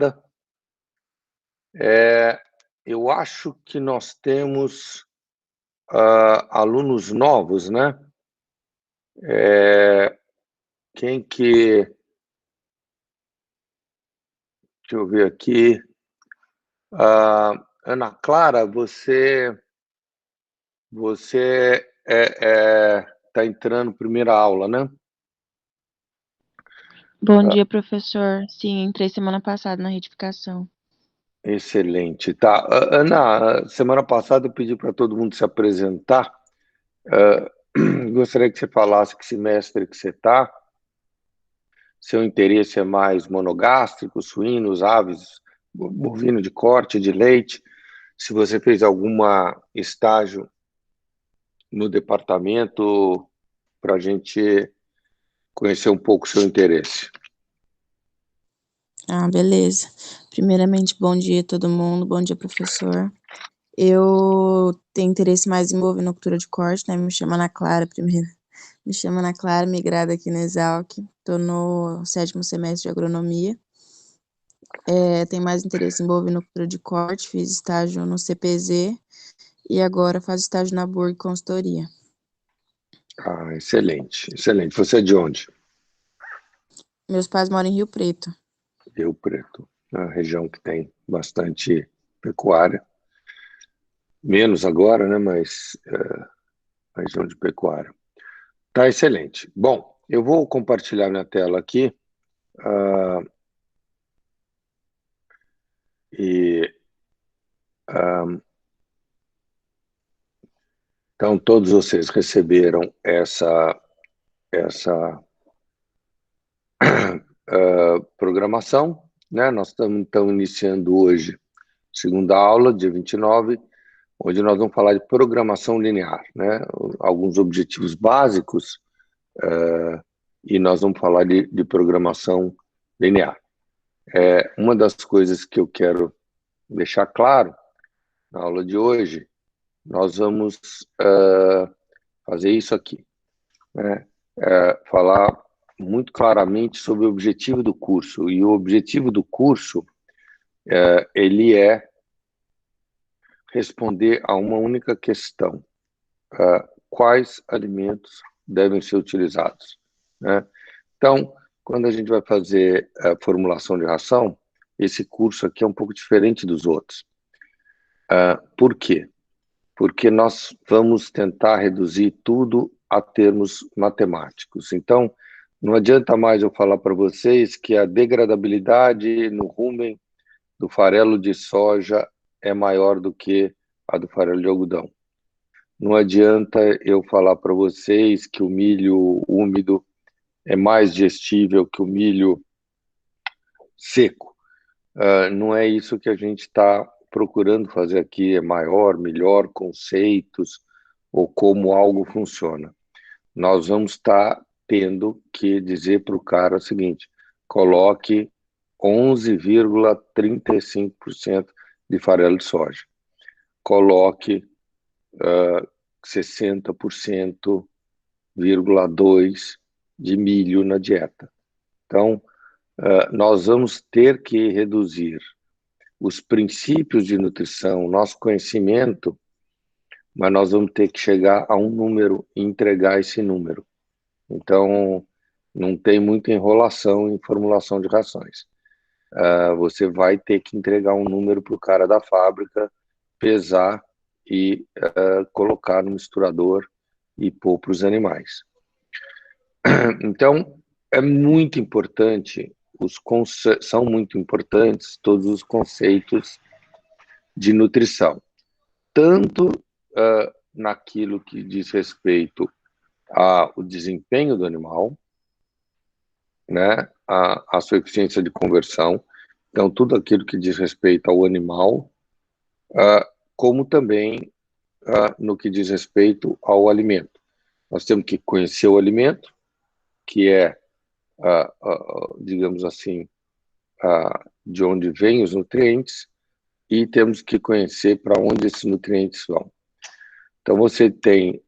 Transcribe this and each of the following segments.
chamada. Eu acho que nós temos alunos novos, né? Quem que... Deixa eu ver aqui. Ana Clara, você está entrando primeira aula, né? Bom dia, professor. Sim, entrei semana passada na retificação. Excelente. Tá. Ana, semana passada eu pedi para todo mundo se apresentar. Gostaria que você falasse que semestre que você está. Seu interesse é mais monogástrico, suínos, aves, bovino de corte, de leite. Se você fez algum estágio no departamento, para a gente conhecer um pouco o seu interesse. Beleza. Primeiramente, bom dia a todo mundo. Bom dia, professor. Eu tenho interesse mais em bovinocultura de corte, né? Me chamo Ana Clara primeiro. Me chamo Ana Clara, migrada aqui na Exalc. Estou no 7º semestre de agronomia. Tenho mais interesse em bovinocultura de corte. Fiz estágio no CPZ e agora faço estágio na Burg Consultoria. Excelente, excelente. Você é de onde? Meus pais moram em Rio Preto. Rio Preto, uma região que tem bastante pecuária. Menos agora, né? Mas região de pecuária. Tá excelente. Bom, eu vou compartilhar minha tela aqui. Então, todos vocês receberam essa programação, né? Nós estamos então iniciando hoje, segunda aula, dia 29, onde nós vamos falar de programação linear, né? Alguns objetivos básicos, e nós vamos falar de programação linear. Uma das coisas que eu quero deixar claro na aula de hoje, nós vamos fazer isso aqui, né? Falar muito claramente sobre o objetivo do curso. E o objetivo do curso, ele é responder a uma única questão: quais alimentos devem ser utilizados, né? Então, quando a gente vai fazer a formulação de ração, esse curso aqui é um pouco diferente dos outros. Por quê? Porque nós vamos tentar reduzir tudo a termos matemáticos. Então, não adianta mais eu falar para vocês que a degradabilidade no rumen do farelo de soja é maior do que a do farelo de algodão. Não adianta eu falar para vocês que o milho úmido é mais digestível que o milho seco. Não é isso que a gente está procurando fazer aqui, é maior, melhor, conceitos, ou como algo funciona. Nós vamos estar tendo que dizer para o cara o seguinte: coloque 11,35% de farelo de soja, coloque 60,2% de milho na dieta. Então, nós vamos ter que reduzir os princípios de nutrição, nosso conhecimento, mas nós vamos ter que chegar a um número e entregar esse número. Então, não tem muita enrolação em formulação de rações. Você vai ter que entregar um número para o cara da fábrica, pesar e colocar no misturador e pôr para os animais. Então, é muito importante, são muito importantes todos os conceitos de nutrição, tanto naquilo que diz respeito ao desempenho do animal, né, a sua eficiência de conversão, então tudo aquilo que diz respeito ao animal, como também no que diz respeito ao alimento. Nós temos que conhecer o alimento, que é, digamos assim, de onde vêm os nutrientes, e temos que conhecer para onde esses nutrientes vão. Então, você tem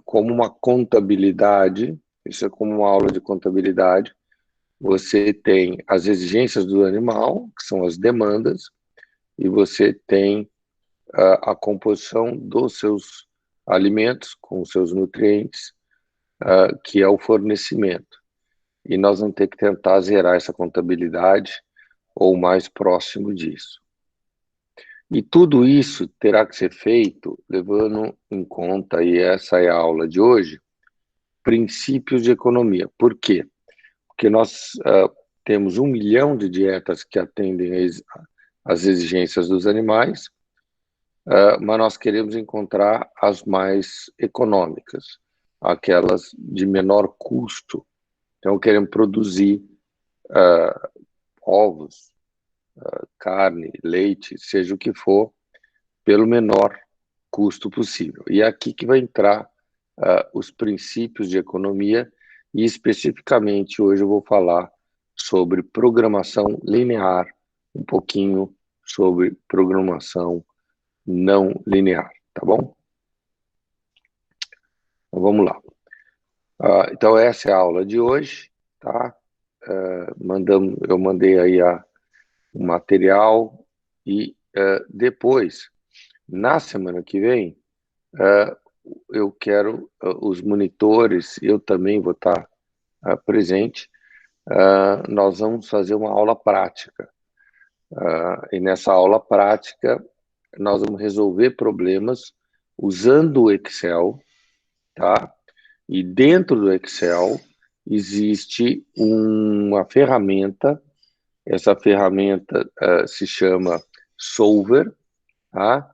como uma contabilidade, isso é como uma aula de contabilidade, você tem as exigências do animal, que são as demandas, e você tem a composição dos seus alimentos, com os seus nutrientes, que é o fornecimento. E nós vamos ter que tentar zerar essa contabilidade ou mais próximo disso. E tudo isso terá que ser feito levando em conta, e essa é a aula de hoje, princípios de economia. Por quê? Porque nós temos 1 milhão de dietas que atendem às exigências dos animais, mas nós queremos encontrar as mais econômicas, aquelas de menor custo. Então, queremos produzir ovos, carne, leite, seja o que for, pelo menor custo possível. E é aqui que vai entrar os princípios de economia, e especificamente hoje eu vou falar sobre programação linear, um pouquinho sobre programação não linear, tá bom? Então, vamos lá. Então, essa é a aula de hoje, tá? Eu mandei aí o material e depois, na semana que vem, eu quero os monitores, eu também vou estar presente, nós vamos fazer uma aula prática. E nessa aula prática, nós vamos resolver problemas usando o Excel, tá? E dentro do Excel existe uma ferramenta, essa ferramenta se chama Solver, tá?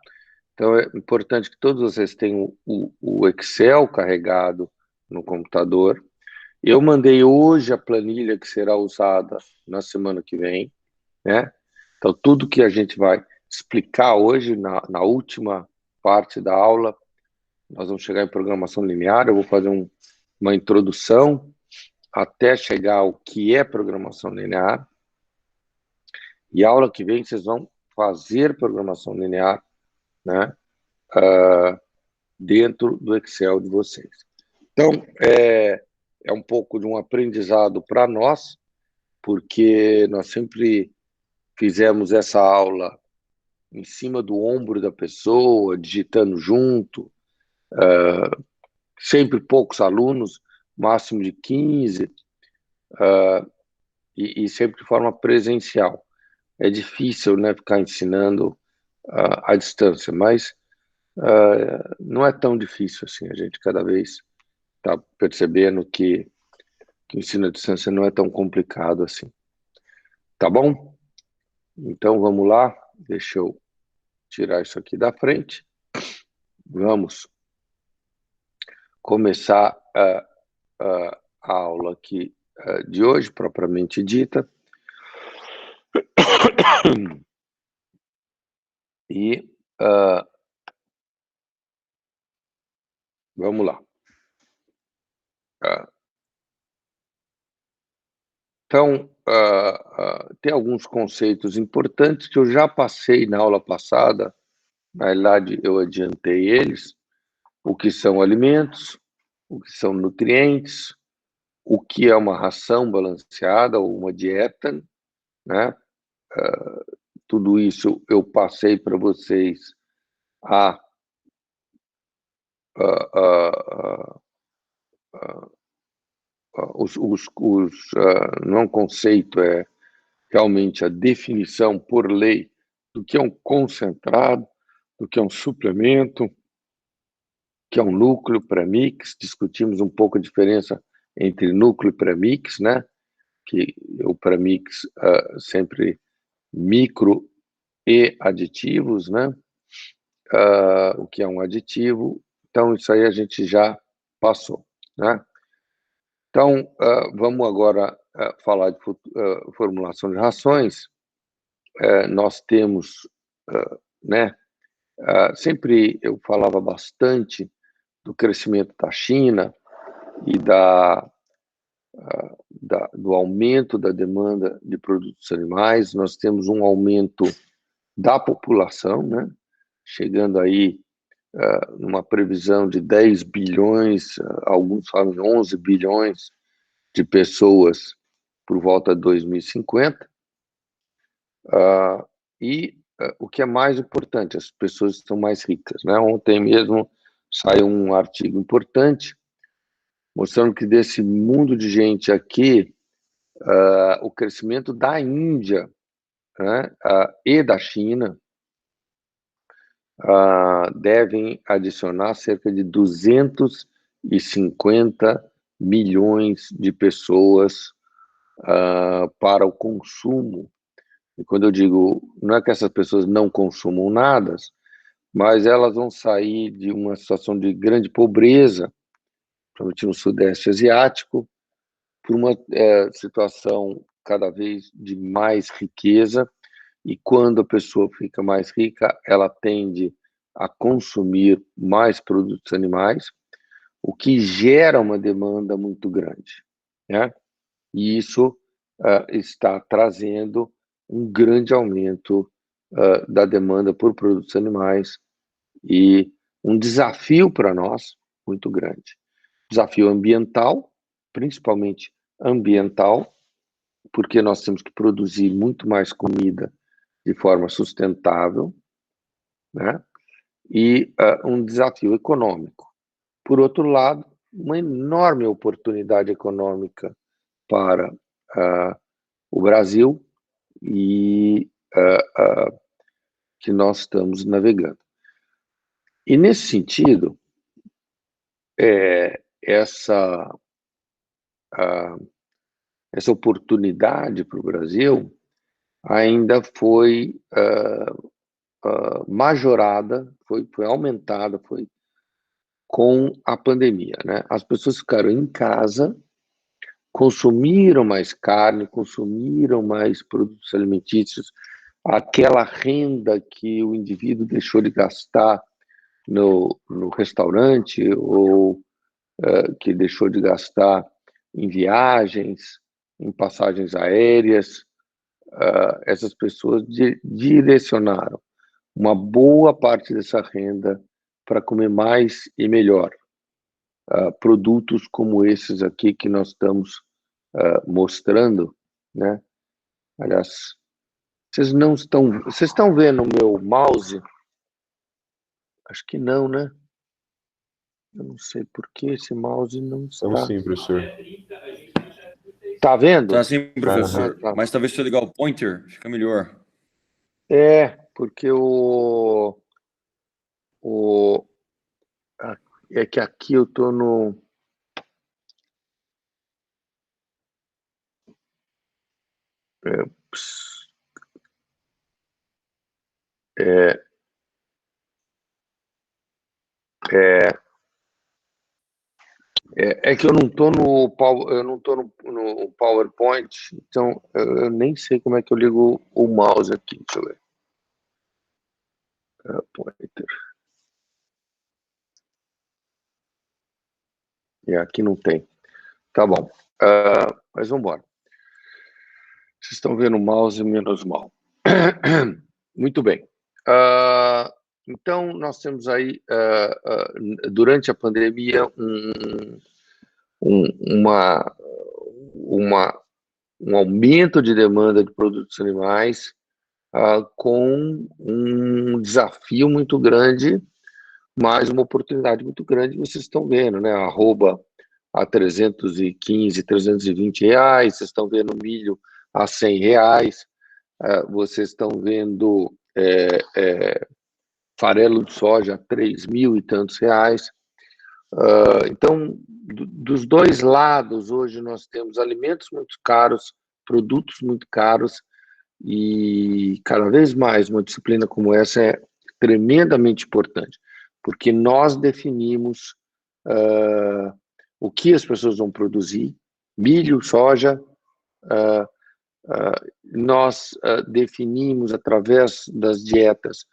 Então é importante que todos vocês tenham o Excel carregado no computador. Eu mandei hoje a planilha que será usada na semana que vem, né? Então tudo que a gente vai explicar hoje na última parte da aula, nós vamos chegar em programação linear, eu vou fazer uma introdução até chegar ao que é programação linear. E a aula que vem vocês vão fazer programação linear, né, dentro do Excel de vocês. Então, é um pouco de um aprendizado para nós, porque nós sempre fizemos essa aula em cima do ombro da pessoa, digitando junto, sempre poucos alunos, máximo de 15, e sempre de forma presencial. É difícil, né, ficar ensinando à distância, mas não é tão difícil assim. A gente cada vez está percebendo que o ensino à distância não é tão complicado assim. Tá bom? Então vamos lá, deixa eu tirar isso aqui da frente. Vamos começar a aula aqui de hoje, propriamente dita. E vamos lá. Então, tem alguns conceitos importantes que eu já passei na aula passada, na verdade eu adiantei eles, o que são alimentos, o que são nutrientes, o que é uma ração balanceada ou uma dieta, né? Tudo isso eu passei para vocês não é um conceito, é realmente a definição por lei do que é um concentrado, do que é um suplemento, que é um núcleo pré-mix. Discutimos um pouco a diferença entre núcleo e pré-mix, né? Que o pré-mix sempre micro e aditivos, né? O que é um aditivo. Então, isso aí a gente já passou, né? Então, vamos agora falar de formulação de rações. Nós temos, né? Sempre eu falava bastante do crescimento da China e do aumento da demanda de produtos animais. Nós temos um aumento da população, né? Chegando aí numa previsão de 10 bilhões, alguns falam 11 bilhões de pessoas por volta de 2050. O que é mais importante, as pessoas estão mais ricas, né? Ontem mesmo saiu um artigo importante mostrando que desse mundo de gente aqui, o crescimento da Índia, né, e da China devem adicionar cerca de 250 milhões de pessoas para o consumo. E quando eu digo, não é que essas pessoas não consumam nada, mas elas vão sair de uma situação de grande pobreza, principalmente no Sudeste Asiático, por uma situação cada vez de mais riqueza, e quando a pessoa fica mais rica, ela tende a consumir mais produtos animais, o que gera uma demanda muito grande, né? E isso está trazendo um grande aumento da demanda por produtos animais e um desafio para nós muito grande. Desafio ambiental, principalmente ambiental, porque nós temos que produzir muito mais comida de forma sustentável, né? E um desafio econômico. Por outro lado, uma enorme oportunidade econômica para o Brasil e que nós estamos navegando. E nesse sentido, essa oportunidade para o Brasil ainda foi majorada, foi aumentada, foi com a pandemia, né? As pessoas ficaram em casa, consumiram mais carne, consumiram mais produtos alimentícios, aquela renda que o indivíduo deixou de gastar no restaurante ou que deixou de gastar em viagens, em passagens aéreas, essas pessoas direcionaram uma boa parte dessa renda para comer mais e melhor. Produtos como esses aqui que nós estamos mostrando, né? Aliás, vocês estão vendo o meu mouse? Acho que não, né? Eu não sei por que esse mouse não está. Estamos sim, professor. Tá vendo? Tá sim, professor. Tá. Mas talvez se eu ligar o pointer, fica melhor. Porque é que aqui eu tô no... É que eu não tô no PowerPoint, então eu nem sei como é que eu ligo o mouse aqui. Deixa eu ver. Pointer. Aqui não tem. Tá bom. Mas vamos embora. Vocês estão vendo o mouse menos mal. Muito bem. Então, nós temos aí, durante a pandemia, um aumento de demanda de produtos animais, com um desafio muito grande, mas uma oportunidade muito grande. Vocês estão vendo, né? Arroba a 315, 320 reais, vocês estão vendo milho a 100 reais, vocês estão vendo farelo de soja a 3.000 e tantos reais. Então, dos dois lados, hoje nós temos alimentos muito caros, produtos muito caros, e cada vez mais uma disciplina como essa é tremendamente importante, porque nós definimos o que as pessoas vão produzir, milho, soja, nós definimos através das dietas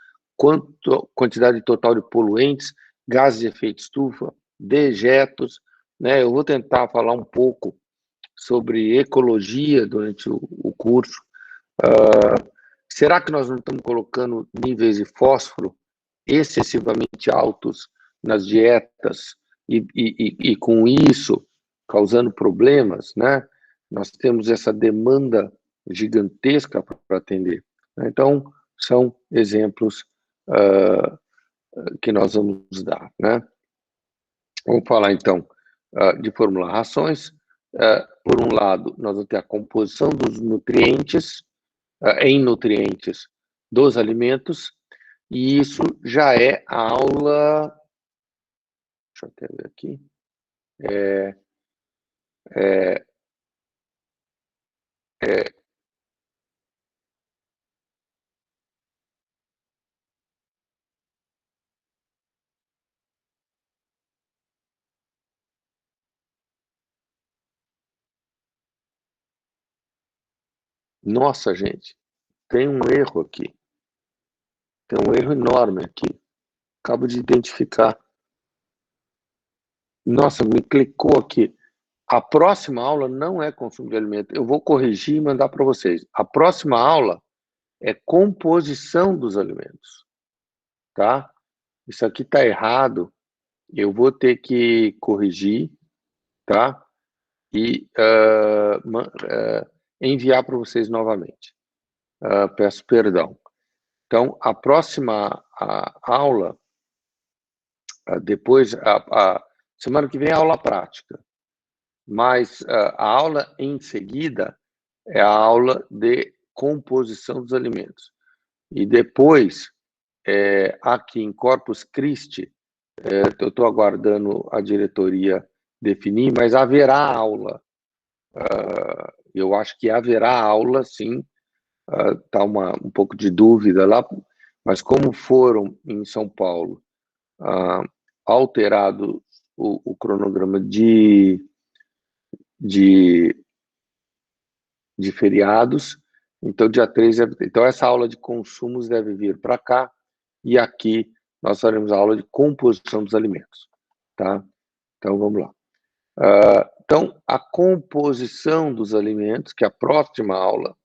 quantidade total de poluentes, gases de efeito estufa, dejetos, né? Eu vou tentar falar um pouco sobre ecologia durante o curso. Será que nós não estamos colocando níveis de fósforo excessivamente altos nas dietas e com isso causando problemas, né? nós temos essa demanda gigantesca para atender. Então, são exemplos que nós vamos dar, né? Vamos falar, então, de formular rações. Por um lado, nós vamos ter a composição dos nutrientes, em nutrientes dos alimentos, e isso já é a aula... Deixa eu até ver aqui. Nossa, gente, tem um erro aqui. Tem um erro enorme aqui. Acabo de identificar. Nossa, me clicou aqui. A próxima aula não é consumo de alimento. Eu vou corrigir e mandar para vocês. A próxima aula é composição dos alimentos. Tá? Isso aqui está errado. Eu vou ter que corrigir, tá? E enviar para vocês novamente. Peço perdão. Então, a próxima aula, depois, a semana que vem é aula prática, mas a aula em seguida é a aula de composição dos alimentos. E depois, aqui em Corpus Christi, eu estou aguardando a diretoria definir, mas haverá aula. Eu acho que haverá aula, sim. Está um pouco de dúvida lá, mas como foram em São Paulo alterado o cronograma de feriados, então dia 3, então essa aula de consumos deve vir para cá, e aqui nós faremos a aula de composição dos alimentos, tá? Então vamos lá. Então, a composição dos alimentos, que é a próxima aula,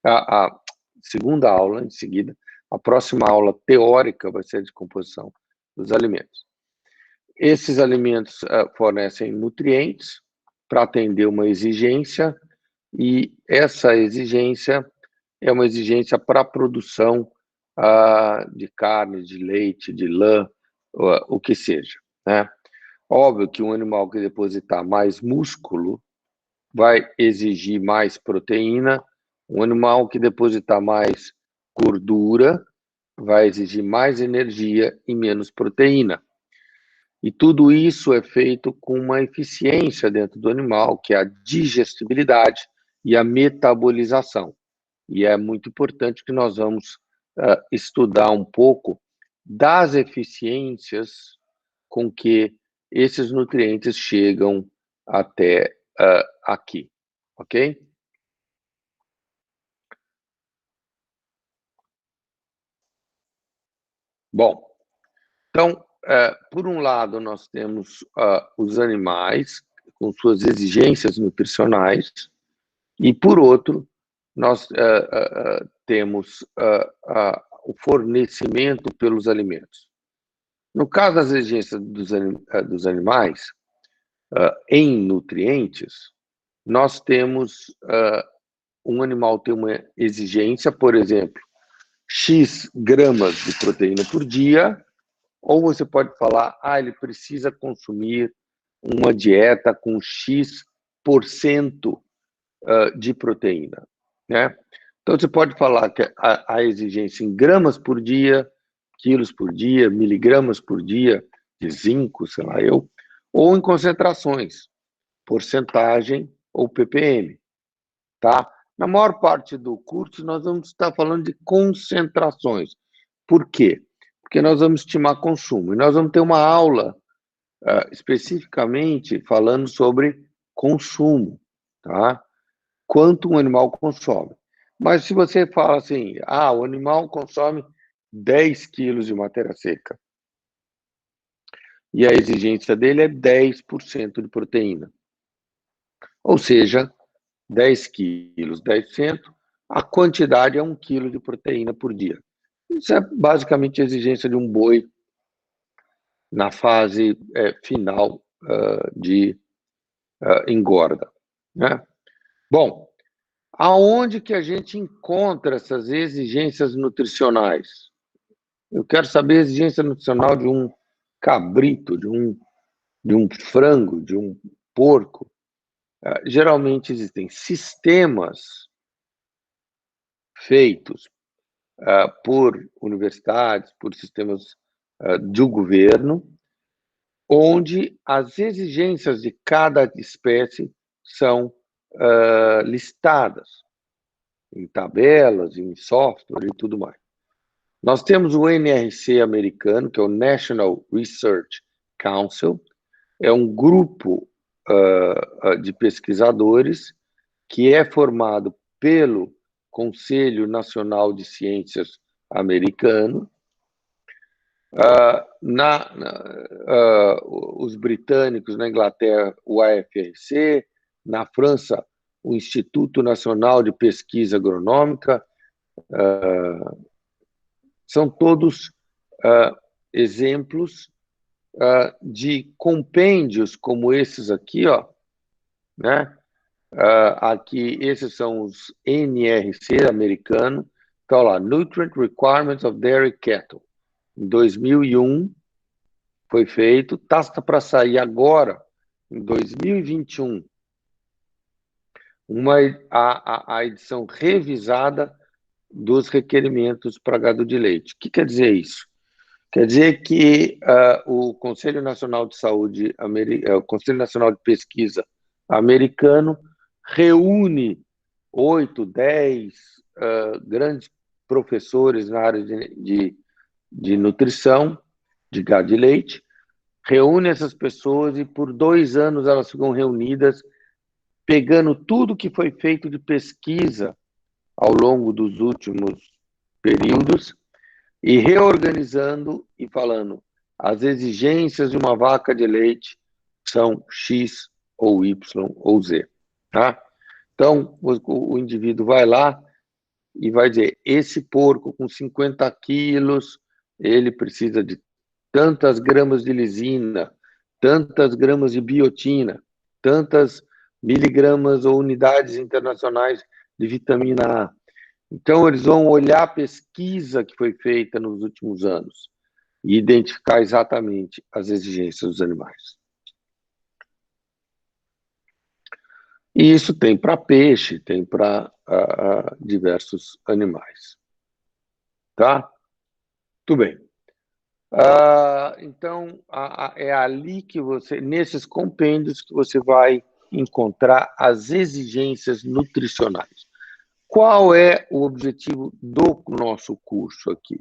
a segunda aula em seguida, a próxima aula teórica vai ser de composição dos alimentos. Esses alimentos fornecem nutrientes para atender uma exigência, e essa exigência é uma exigência para a produção de carne, de leite, de lã, o que seja, né? Óbvio que um animal que depositar mais músculo vai exigir mais proteína, um animal que depositar mais gordura vai exigir mais energia e menos proteína. E tudo isso é feito com uma eficiência dentro do animal, que é a digestibilidade e a metabolização. E é muito importante que nós vamos estudar um pouco das eficiências com que esses nutrientes chegam até aqui, ok? Bom, então, por um lado, nós temos os animais com suas exigências nutricionais, e, por outro, nós temos o fornecimento pelos alimentos. No caso das exigências dos animais, em nutrientes, nós temos um animal tem uma exigência, por exemplo, X gramas de proteína por dia, ou você pode falar, ele precisa consumir uma dieta com X% de proteína, né? Então, você pode falar que a exigência em gramas por dia, quilos por dia, miligramas por dia, de zinco, sei lá eu, ou em concentrações, porcentagem ou ppm, tá? Na maior parte do curso, nós vamos estar falando de concentrações. Por quê? Porque nós vamos estimar consumo. E nós vamos ter uma aula especificamente falando sobre consumo, tá? Quanto um animal consome. Mas se você fala assim, o animal consome 10 quilos de matéria seca, e a exigência dele é 10% de proteína. Ou seja, 10 quilos, 10%, a quantidade é 1 quilo de proteína por dia. Isso é basicamente a exigência de um boi na fase final de engorda, né? Bom, aonde que a gente encontra essas exigências nutricionais? Eu quero saber a exigência nutricional de um cabrito, de um frango, de um porco. Geralmente existem sistemas feitos por universidades, por sistemas do governo, onde as exigências de cada espécie são listadas em tabelas, em software e tudo mais. Nós temos o NRC americano, que é o National Research Council, é um grupo de pesquisadores que é formado pelo Conselho Nacional de Ciências americano, os britânicos, na Inglaterra, o AFRC, na França, o Instituto Nacional de Pesquisa Agronômica, são todos exemplos de compêndios como esses aqui, ó, né? Aqui, esses são os NRC americano, então lá, Nutrient Requirements of Dairy Cattle. Em 2001 foi feito, está para sair agora, em 2021, a edição revisada dos requerimentos para gado de leite. O que quer dizer isso? Quer dizer que o Conselho Nacional de Saúde, o Conselho Nacional de Pesquisa americano reúne 8, 10 grandes professores na área de nutrição, de gado de leite, reúne essas pessoas e por 2 anos elas ficam reunidas, pegando tudo que foi feito de pesquisa ao longo dos últimos períodos e reorganizando e falando as exigências de uma vaca de leite são X ou Y ou Z, tá? Então, o indivíduo vai lá e vai dizer, esse porco com 50 quilos, ele precisa de tantas gramas de lisina, tantas gramas de biotina, tantas miligramas ou unidades internacionais de vitamina A. Então, eles vão olhar a pesquisa que foi feita nos últimos anos e identificar exatamente as exigências dos animais. E isso tem para peixe, tem para diversos animais. Tá? Tudo bem. Então, é ali que você, nesses compêndios, que você vai encontrar as exigências nutricionais. Qual é o objetivo do nosso curso aqui?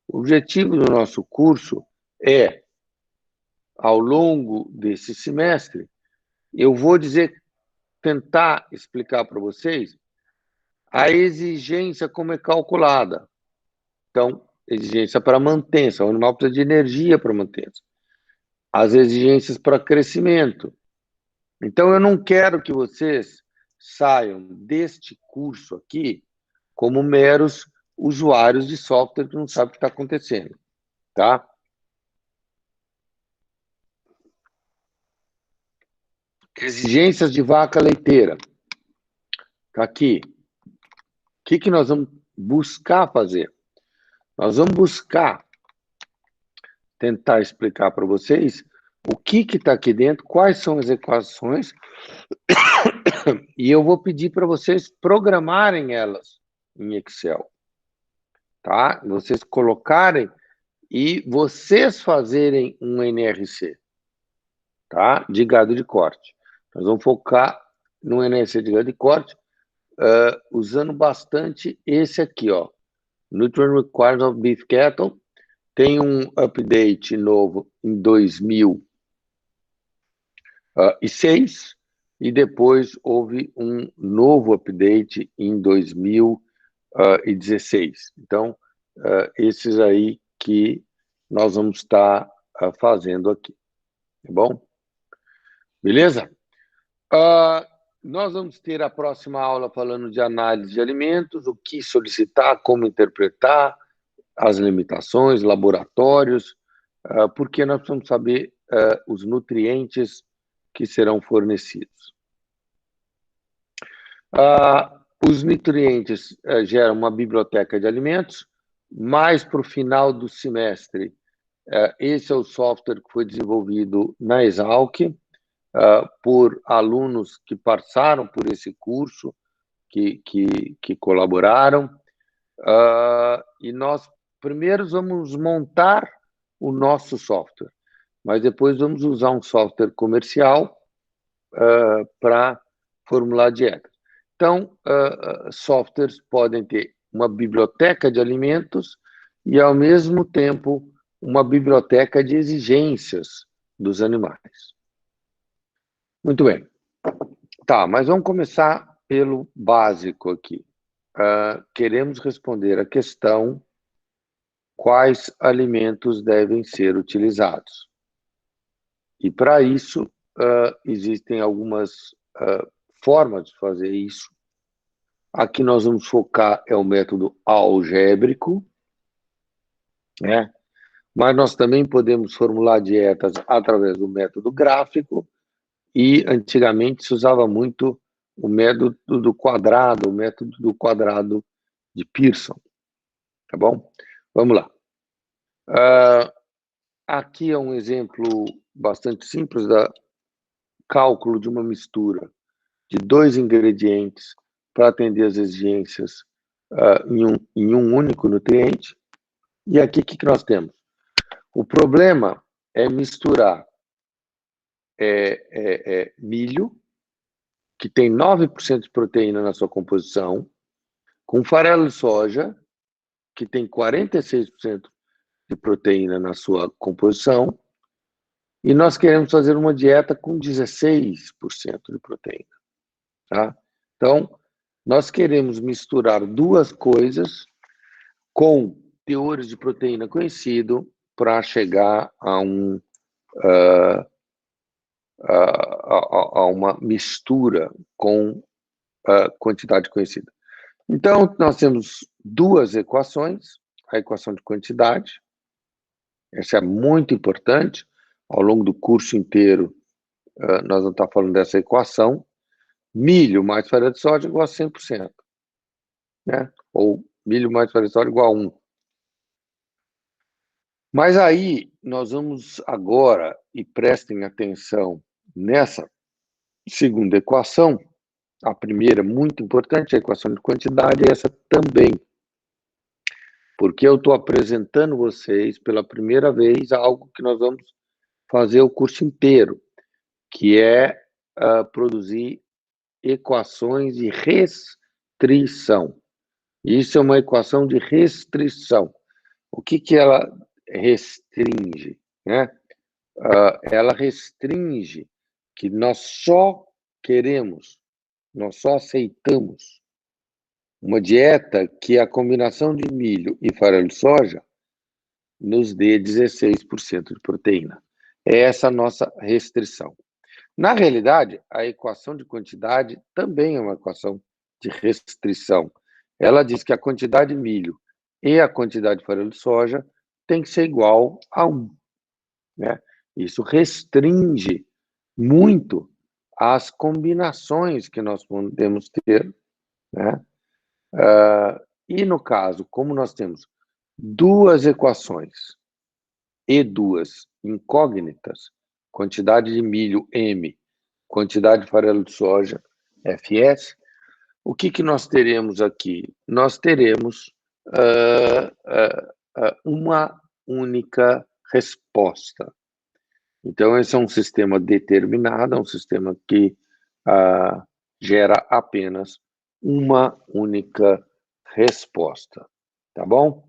O objetivo do nosso curso é, ao longo desse semestre, eu vou tentar explicar para vocês a exigência como é calculada. Então, exigência para mantença, o animal precisa de energia para mantença. As exigências para crescimento. Então, eu não quero que vocês saiam deste curso aqui como meros usuários de software que não sabem o que está acontecendo, tá? Exigências de vaca leiteira. Está aqui. O que nós vamos buscar fazer? Nós vamos buscar tentar explicar para vocês o que está aqui dentro, quais são as equações, e eu vou pedir para vocês programarem elas em Excel, tá? Vocês colocarem e vocês fazerem um NRC, tá? De gado de corte. Nós vamos focar no NRC de gado de corte, usando bastante esse aqui, ó. Nutrient Requirements of Beef Cattle. Tem um update novo em 2006 e depois houve um novo update em 2016. Então, esses aí que nós vamos estar fazendo aqui, tá bom? Beleza? Nós vamos ter a próxima aula falando de análise de alimentos, o que solicitar, como interpretar, as limitações, laboratórios, porque nós precisamos saber os nutrientes que serão fornecidos. Os nutrientes geram uma biblioteca de alimentos, mais para o final do semestre. Esse é o software que foi desenvolvido na Exalc, por alunos que passaram por esse curso, que colaboraram. E nós primeiro vamos montar o nosso software, mas depois vamos usar um software comercial para formular dietas. Então, softwares podem ter uma biblioteca de alimentos e, ao mesmo tempo, uma biblioteca de exigências dos animais. Muito bem. Tá, mas vamos começar pelo básico aqui. Queremos responder a questão: quais alimentos devem ser utilizados? E, para isso, existem algumas formas de fazer isso. Aqui nós vamos focar é o método algébrico, né? Mas nós também podemos formular dietas através do método gráfico, e antigamente se usava muito o método do quadrado, de Pearson, tá bom? Vamos lá. Aqui é um exemplo bastante simples da cálculo de uma mistura de 2 ingredientes para atender as exigências em um único nutriente. E aqui o que nós temos? O problema é misturar milho, que tem 9% de proteína na sua composição, com farelo de soja, que tem 46% de proteína na sua composição, e nós queremos fazer uma dieta com 16% de proteína. Tá? Então, nós queremos misturar duas coisas com teores de proteína conhecido para chegar a uma mistura com quantidade conhecida. Então, nós temos duas equações: a equação de quantidade, essa é muito importante, ao longo do curso inteiro nós vamos estar falando dessa equação. Milho mais farelo de soja igual a 100%, né? Ou milho mais farelo de soja igual a 1. Mas aí, nós vamos agora, e prestem atenção nessa segunda equação, a primeira, muito importante, a equação de quantidade, e essa também, porque eu estou apresentando vocês pela primeira vez algo que nós vamos fazer o curso inteiro, que é produzir equações de restrição. Isso é uma equação de restrição. O que ela restringe, né? Ela restringe que nós só aceitamos uma dieta que a combinação de milho e farelo de soja nos dê 16% de proteína. É essa a nossa restrição. Na realidade, a equação de quantidade também é uma equação de restrição. Ela diz que a quantidade de milho e a quantidade de farelo de soja tem que ser igual a 1. Né? Isso restringe muito as combinações que nós podemos ter. Né? E, no caso, como nós temos duas equações e duas incógnitas, quantidade de milho, M, quantidade de farelo de soja, FS, o que nós teremos aqui? Nós teremos uma única resposta. Então, esse é um sistema determinado, é um sistema que gera apenas uma única resposta. Tá bom?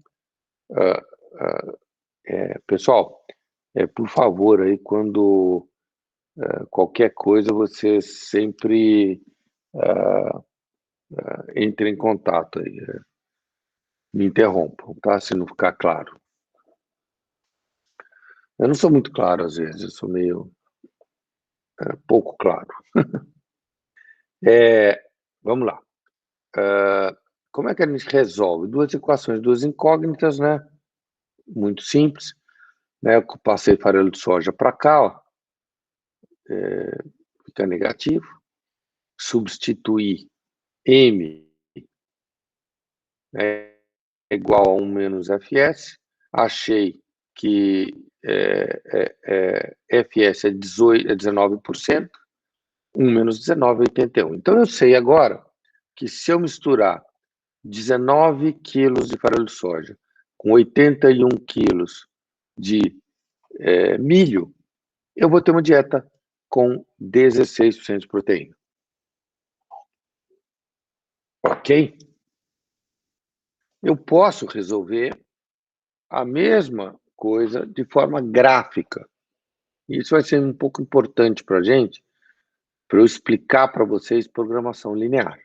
Pessoal, por favor, aí, quando qualquer coisa, vocês sempre entrem em contato aí. Me interrompam, tá? Se não ficar claro. Eu não sou muito claro, às vezes, eu sou meio pouco claro. Vamos lá. Como é que a gente resolve? Duas equações, duas incógnitas, né? Muito simples. Né? Eu passei farelo de soja para cá, ó. Fica negativo. Substituir M é igual a 1 menos FS, achei que FS é 19%, 1 menos 19 é 81. Então, eu sei agora que se eu misturar 19 quilos de farelo de soja com 81 quilos de milho, eu vou ter uma dieta com 16% de proteína. Ok? Eu posso resolver a mesma coisa de forma gráfica. Isso vai ser um pouco importante para a gente, para eu explicar para vocês programação linear.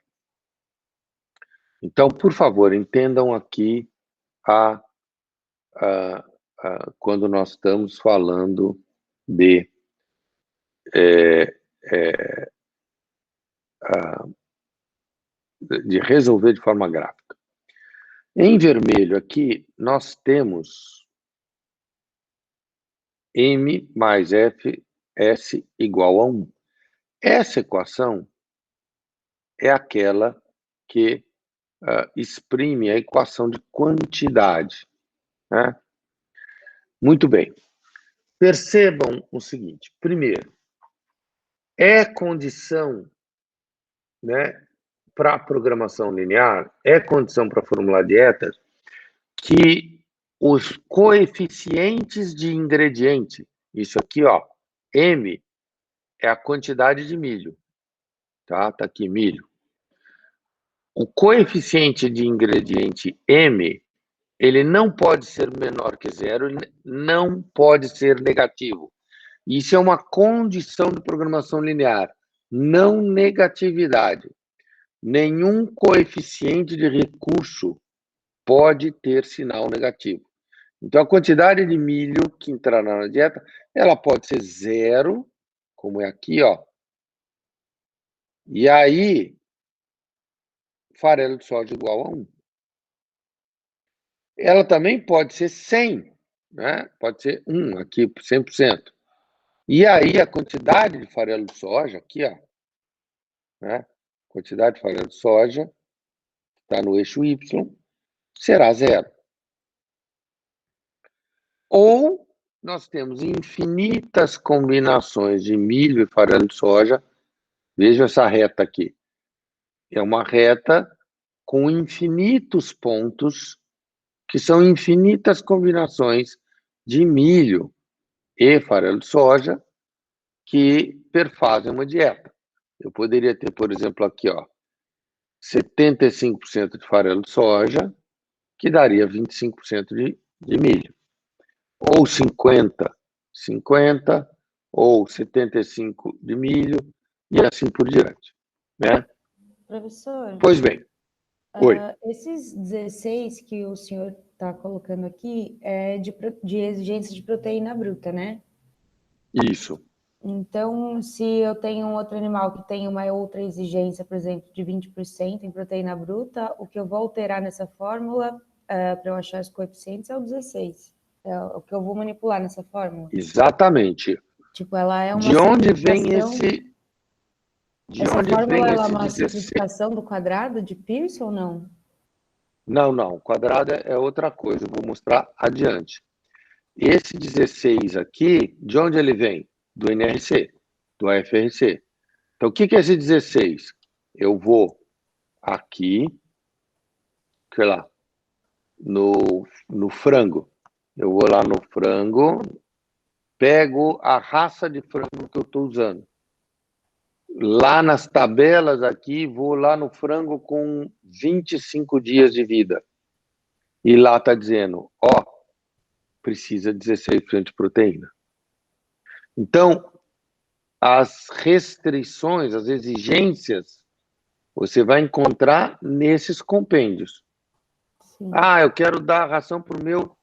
Então, por favor, entendam aqui quando nós estamos falando de resolver de forma gráfica. Em vermelho aqui, nós temos M mais FS igual a 1. Essa equação é aquela que exprime a equação de quantidade, né? Muito bem. Percebam o seguinte. Primeiro, é condição, né, para programação linear, é condição para formular dietas, que os coeficientes de ingrediente, isso aqui, ó, M é a quantidade de milho, tá? Tá aqui, milho. O coeficiente de ingrediente M, ele não pode ser menor que zero, não pode ser negativo. Isso é uma condição de programação linear, não negatividade. Nenhum coeficiente de recurso pode ter sinal negativo. Então, a quantidade de milho que entrará na dieta, ela pode ser zero, como é aqui, ó. E aí, farelo de soja igual a 1. Ela também pode ser 100, né? Pode ser 1 aqui, 100%. E aí, a quantidade de farelo de soja, aqui, ó, né? Quantidade de farelo de soja, que está no eixo Y, será zero. Ou nós temos infinitas combinações de milho e farelo de soja. Vejam essa reta aqui. É uma reta com infinitos pontos, que são infinitas combinações de milho e farelo de soja que perfazem uma dieta. Eu poderia ter, por exemplo, aqui, ó, 75% de farelo de soja, que daria 25% de milho. Ou 50, ou 75 de milho, e assim por diante, né? Professor, Pois bem. Oi. Esses 16 que o senhor está colocando aqui é de exigência de proteína bruta, né? Isso. Então, se eu tenho um outro animal que tem uma outra exigência, por exemplo, de 20% em proteína bruta, o que eu vou alterar nessa fórmula para eu achar os coeficientes é o 16. É o que eu vou manipular nessa fórmula. Exatamente. Tipo, ela é uma De onde vem simplificação... esse... De Essa onde fórmula vem ela é esse uma 16? simplificação do quadrado de Pearson ou não? Não, não. Quadrado é outra coisa. Eu vou mostrar adiante. Esse 16 aqui, de onde ele vem? Do NRC, do AFRC. Então, o que é esse 16? Eu vou aqui, sei lá, no frango. Eu vou lá no frango, pego a raça de frango que eu estou usando. Lá nas tabelas aqui, vou lá no frango com 25 dias de vida. E lá está dizendo, ó, precisa 16% de proteína. Então, as restrições, as exigências, você vai encontrar nesses compêndios. Sim. Ah, eu quero dar ração para o meu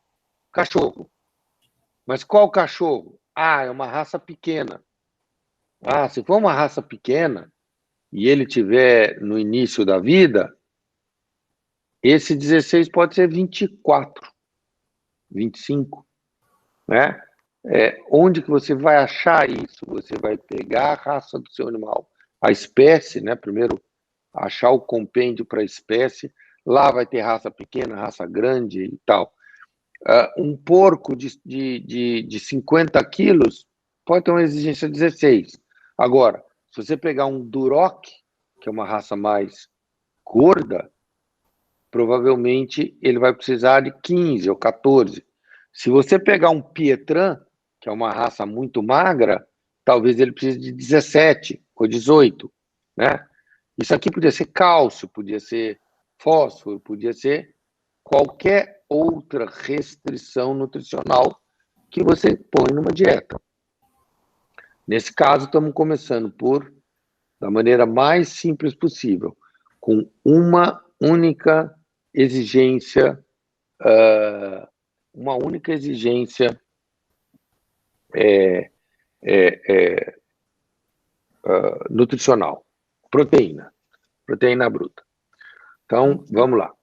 cachorro. Mas qual cachorro? Ah, é uma raça pequena. Ah, se for uma raça pequena e ele tiver no início da vida, esse 16 pode ser 24, 25, né? Onde que você vai achar isso? Você vai pegar a raça do seu animal, a espécie, né? Primeiro achar o compêndio para a espécie, lá vai ter raça pequena, raça grande e tal. Um porco de 50 quilos pode ter uma exigência de 16. Agora, se você pegar um Duroc, que é uma raça mais gorda, provavelmente ele vai precisar de 15 ou 14. Se você pegar um Pietran, que é uma raça muito magra, talvez ele precise de 17 ou 18, né? Isso aqui podia ser cálcio, podia ser fósforo, podia ser qualquer outra restrição nutricional que você põe numa dieta. Nesse caso, estamos começando da maneira mais simples possível, com uma única exigência, nutricional, proteína bruta. Então, vamos lá.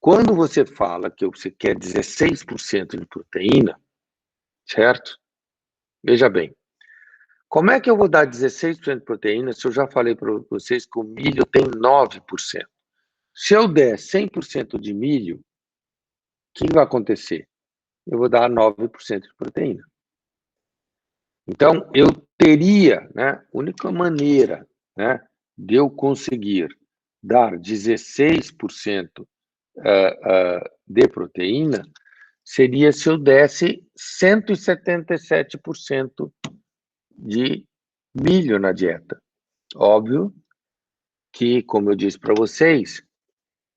Quando você fala que você quer 16% de proteína, certo? Veja bem, como é que eu vou dar 16% de proteína se eu já falei para vocês que o milho tem 9%? Se eu der 100% de milho, o que vai acontecer? Eu vou dar 9% de proteína. Então, eu teria, né, única maneira, né, de eu conseguir dar 16% de proteína seria se eu desse 177% de milho na dieta. Óbvio que, como eu disse para vocês,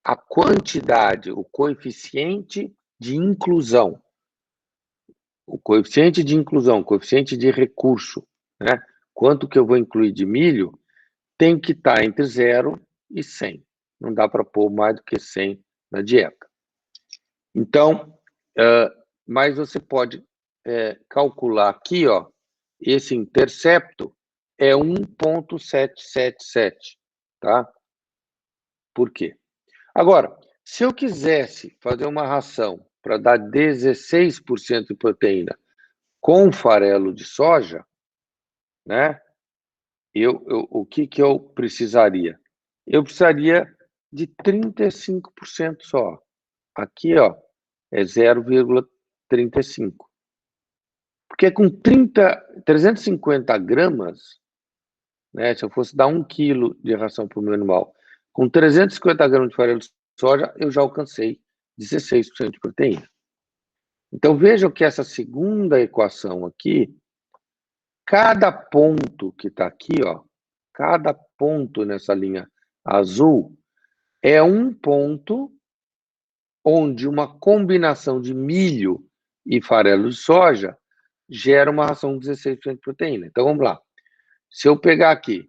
a quantidade, o coeficiente de inclusão, o coeficiente de recurso, né? Quanto que eu vou incluir de milho, tem que estar entre 0 e 100. Não dá para pôr mais do que 100 na dieta. Então, mas você pode calcular aqui, ó, esse intercepto é 1,777, tá? Por quê? Agora, se eu quisesse fazer uma ração para dar 16% de proteína com farelo de soja, né? O que eu precisaria? Eu precisaria de 35% só. Aqui, ó, é 0,35. Porque com 350 gramas, né, se eu fosse dar 1 quilo de ração para o meu animal, com 350 gramas de farelo de soja, eu já alcancei 16% de proteína. Então, vejam que essa segunda equação aqui, cada ponto que está aqui, ó, cada ponto nessa linha azul, é um ponto onde uma combinação de milho e farelo de soja gera uma ração de 16% de proteína. Então, vamos lá. Se eu pegar aqui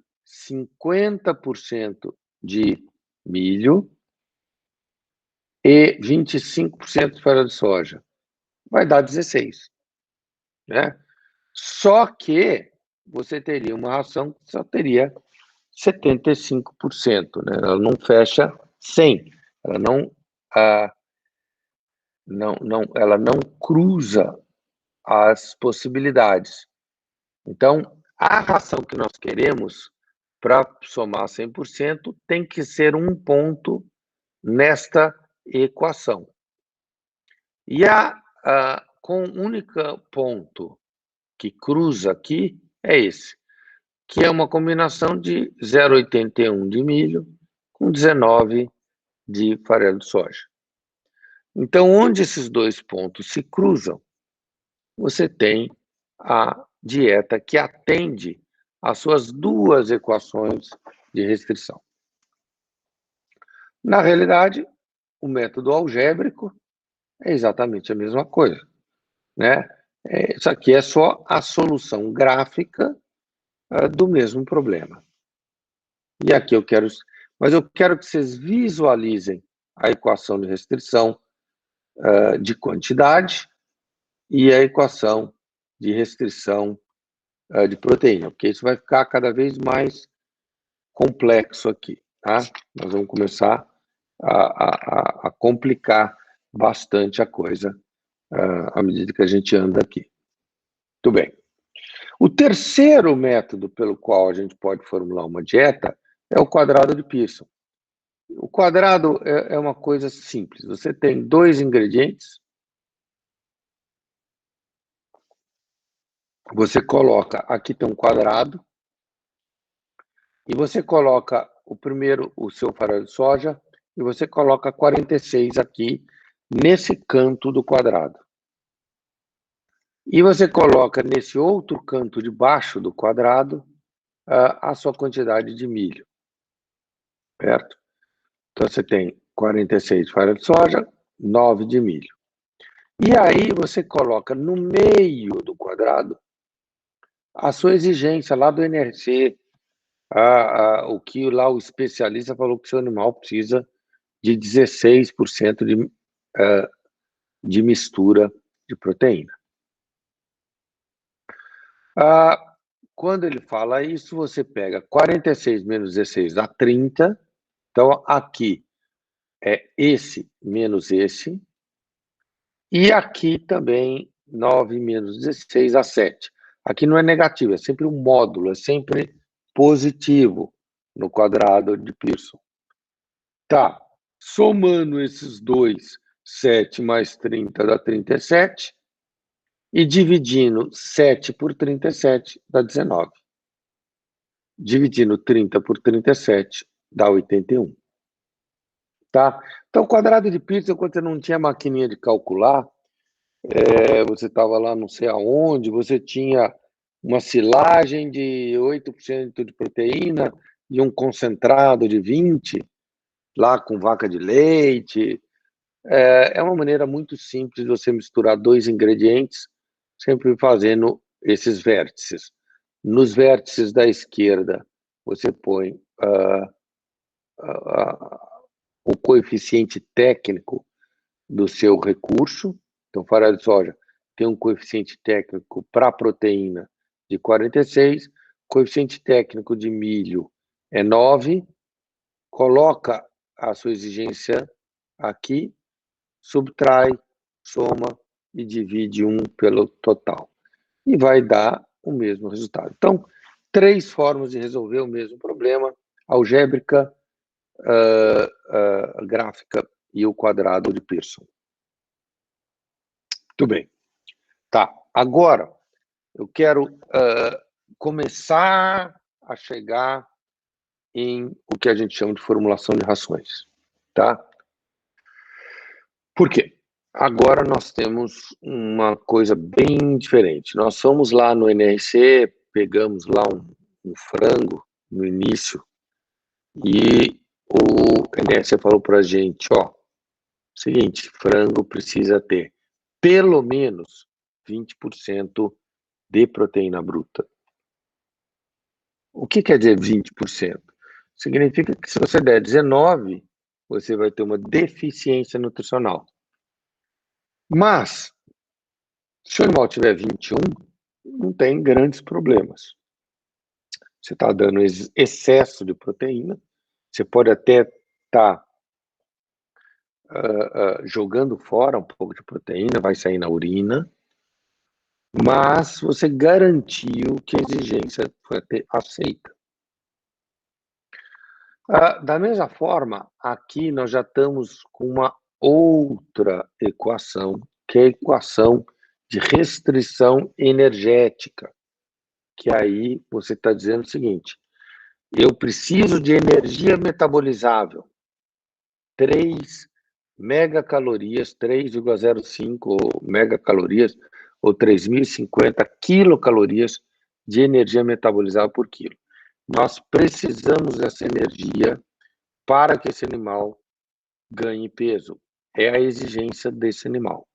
50% de milho e 25% de farelo de soja, vai dar 16, né? Só que você teria uma ração que só teria 75%, né? Ela não fecha 100, ela ela não cruza as possibilidades. Então, a ração que nós queremos, para somar 100%, tem que ser um ponto nesta equação. E com o único ponto que cruza aqui é esse, que é uma combinação de 0,81 de milho com 19 de farelo de soja. Então, onde esses dois pontos se cruzam, você tem a dieta que atende às suas duas equações de restrição. Na realidade, o método algébrico é exatamente a mesma coisa, né? Isso aqui é só a solução gráfica do mesmo problema. E aqui mas eu quero que vocês visualizem a equação de restrição de quantidade e a equação de restrição de proteína, porque isso vai ficar cada vez mais complexo aqui, tá? Nós vamos começar a complicar bastante a coisa à medida que a gente anda aqui. Muito bem. O terceiro método pelo qual a gente pode formular uma dieta é o quadrado de Pearson. O quadrado é uma coisa simples. Você tem 2 ingredientes, você coloca, aqui tem um quadrado, e você coloca o seu farelo de soja, e você coloca 46 aqui, nesse canto do quadrado. E você coloca nesse outro canto de baixo do quadrado a sua quantidade de milho, certo? Então, você tem 46 de farelo de soja, 9 de milho. E aí você coloca no meio do quadrado a sua exigência lá do NRC, o que lá o especialista falou que seu animal precisa de 16% de mistura de proteína. Quando ele fala isso, você pega 46 menos 16 dá 30. Então, aqui é esse menos esse. E aqui também 9 menos 16 dá 7. Aqui não é negativo, é sempre um módulo, é sempre positivo no quadrado de Pearson. Tá, somando esses dois, 7 mais 30 dá 37. E dividindo 7 por 37 dá 19. Dividindo 30 por 37 dá 81. Tá? Então, quadrado de Pearson, quando você não tinha maquininha de calcular, você estava lá não sei aonde, você tinha uma silagem de 8% de proteína e um concentrado de 20%, lá com vaca de leite. É uma maneira muito simples de você misturar 2 ingredientes, sempre fazendo esses vértices. Nos vértices da esquerda, você põe o coeficiente técnico do seu recurso. Então, farelo de soja tem um coeficiente técnico para proteína de 46, coeficiente técnico de milho é 9, coloca a sua exigência aqui, subtrai, soma e divide 1 pelo total. E vai dar o mesmo resultado. Então, 3 formas de resolver o mesmo problema: algébrica, gráfica e o quadrado de Pearson. Muito bem. Tá, agora eu quero começar a chegar em o que a gente chama de formulação de rações. Tá? Por quê? Agora nós temos uma coisa bem diferente. Nós fomos lá no NRC, pegamos lá um frango no início e o NRC falou para a gente, seguinte, frango precisa ter pelo menos 20% de proteína bruta. O que quer dizer 20%? Significa que se você der 19, você vai ter uma deficiência nutricional. Mas, se o animal tiver 21, não tem grandes problemas. Você está dando excesso de proteína, você pode até estar jogando fora um pouco de proteína, vai sair na urina, mas você garantiu que a exigência foi aceita. Da mesma forma, aqui nós já estamos com uma outra equação, que é a equação de restrição energética, que aí você está dizendo o seguinte: eu preciso de energia metabolizável, 3 megacalorias, 3,05 megacalorias, ou 3.050 quilocalorias de energia metabolizável por quilo. Nós precisamos dessa energia para que esse animal ganhe peso. É a exigência desse animal.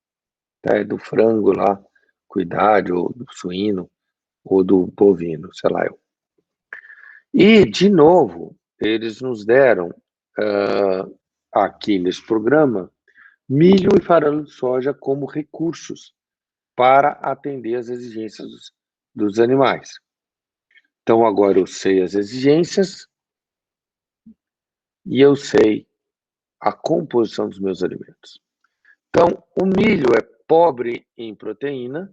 Tá? É do frango lá, cuidado, ou do suíno, ou do bovino, sei lá eu. E, de novo, eles nos deram, aqui nesse programa, milho e farelo de soja como recursos para atender as exigências dos animais. Então, agora eu sei as exigências e eu sei a composição dos meus alimentos. Então, o milho é pobre em proteína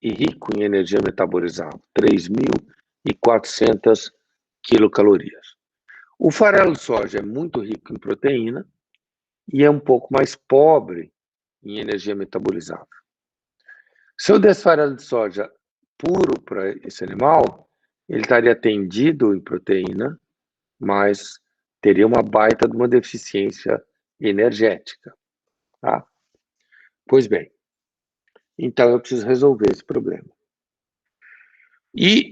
e rico em energia metabolizável, 3.400 quilocalorias. O farelo de soja é muito rico em proteína e é um pouco mais pobre em energia metabolizável. Se eu desse farelo de soja puro para esse animal, ele estaria atendido em proteína, mas teria uma baita de uma deficiência energética. Tá? Pois bem, então eu preciso resolver esse problema. E,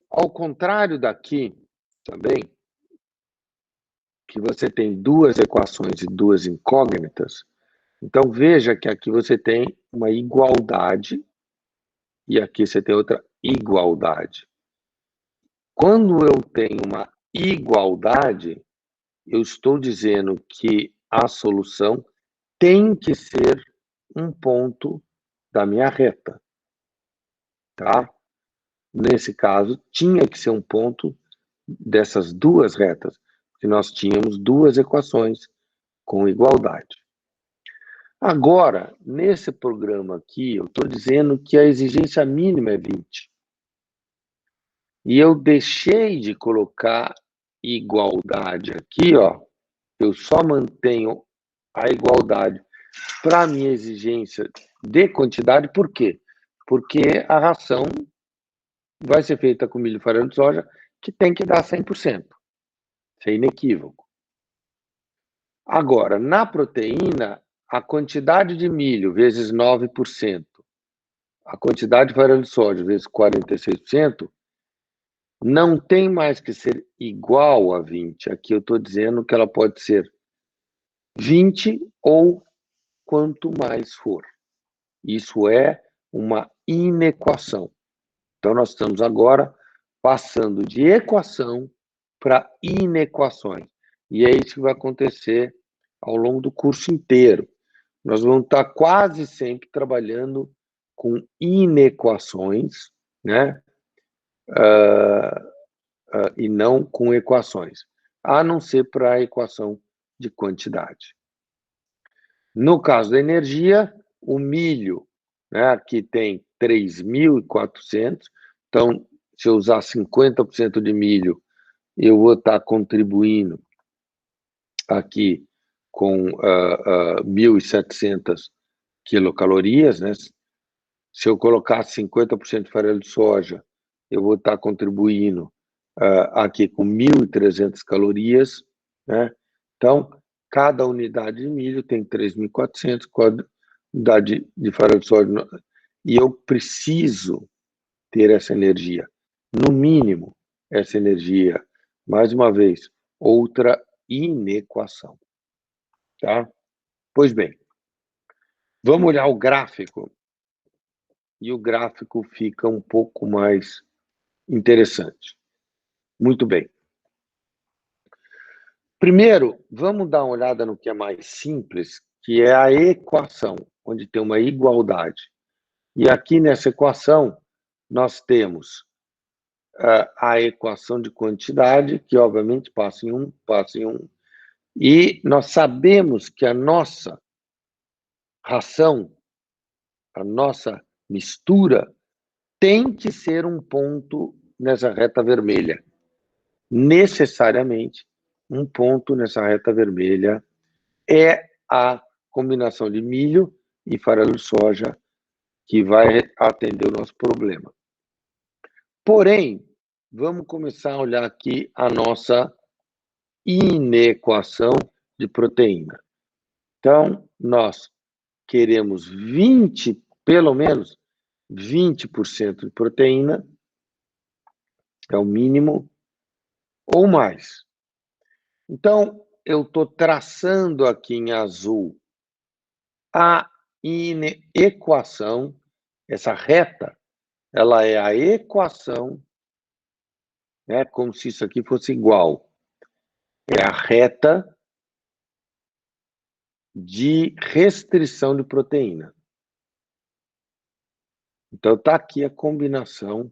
ao contrário daqui, também, que você tem duas equações e duas incógnitas, então veja que aqui você tem uma igualdade e aqui você tem outra igualdade. Quando eu tenho uma igualdade, eu estou dizendo que a solução tem que ser um ponto da minha reta, tá? Nesse caso, tinha que ser um ponto dessas duas retas, porque nós tínhamos duas equações com igualdade. Agora, nesse programa aqui, eu estou dizendo que a exigência mínima é 20. E eu deixei de colocar igualdade aqui, ó. Eu só mantenho a igualdade para a minha exigência de quantidade. Por quê? Porque a ração vai ser feita com milho e farelo de soja, que tem que dar 100%. Isso é inequívoco. Agora, na proteína, a quantidade de milho vezes 9%, a quantidade de farelo de soja vezes 46%, não tem mais que ser igual a 20. Aqui eu estou dizendo que ela pode ser 20 ou quanto mais for. Isso é uma inequação. Então, nós estamos agora passando de equação para inequações. E é isso que vai acontecer ao longo do curso inteiro. Nós vamos estar quase sempre trabalhando com inequações, né? E não com equações, a não ser para a equação de quantidade. No caso da energia, o milho, né, aqui tem 3.400, então, se eu usar 50% de milho, eu vou estar contribuindo aqui com 1.700 quilocalorias, né? Se eu colocar 50% de farelo de soja, eu vou estar contribuindo aqui com 1.300 calorias, né? Então, cada unidade de milho tem 3.400, cada unidade de farelo de soja, e eu preciso ter essa energia, no mínimo, essa energia. Mais uma vez, outra inequação, tá? Pois bem, vamos olhar o gráfico, e o gráfico fica um pouco mais interessante. Muito bem. Primeiro, vamos dar uma olhada no que é mais simples, que é a equação, onde tem uma igualdade. E aqui nessa equação, nós temos a equação de quantidade, que obviamente passa em 1, passa em 1. E nós sabemos que a nossa ração, a nossa mistura, tem que ser um ponto nessa reta vermelha. Necessariamente, um ponto nessa reta vermelha é a combinação de milho e farelo de soja que vai atender o nosso problema. Porém, vamos começar a olhar aqui a nossa inequação de proteína. Então, nós queremos pelo menos 20% de proteína, é o mínimo, ou mais. Então, eu estou traçando aqui em azul a equação, essa reta, ela é a equação, né, como se isso aqui fosse igual. É a reta de restrição de proteína. Então, está aqui a combinação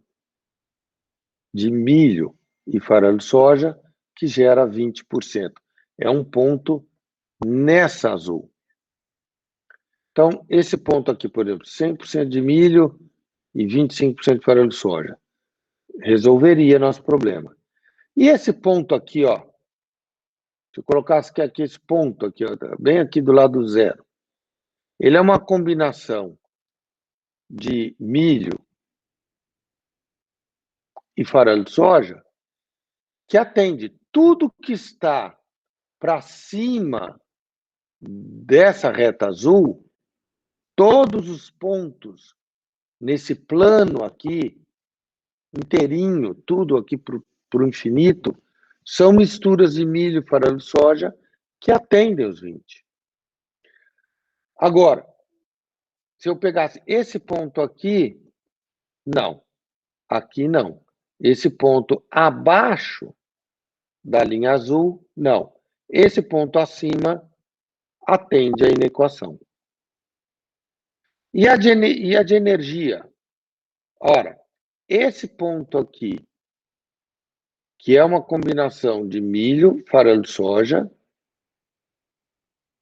de milho e farelo de soja, que gera 20%. É um ponto nessa azul. Então, esse ponto aqui, por exemplo, 100% de milho e 25% de farelo de soja, resolveria nosso problema. E esse ponto aqui, ó, se eu colocasse aqui esse ponto aqui, ó, bem aqui do lado do zero, ele é uma combinação de milho e farelo de soja que atende tudo que está para cima dessa reta azul, todos os pontos nesse plano aqui, inteirinho, tudo aqui para o infinito, são misturas de milho e farelo de soja que atendem os 20. Agora, se eu pegasse esse ponto aqui, não. Aqui não. Esse ponto abaixo da linha azul, não. Esse ponto acima atende à inequação. E a de energia? Ora, esse ponto aqui, que é uma combinação de milho, farelo de soja,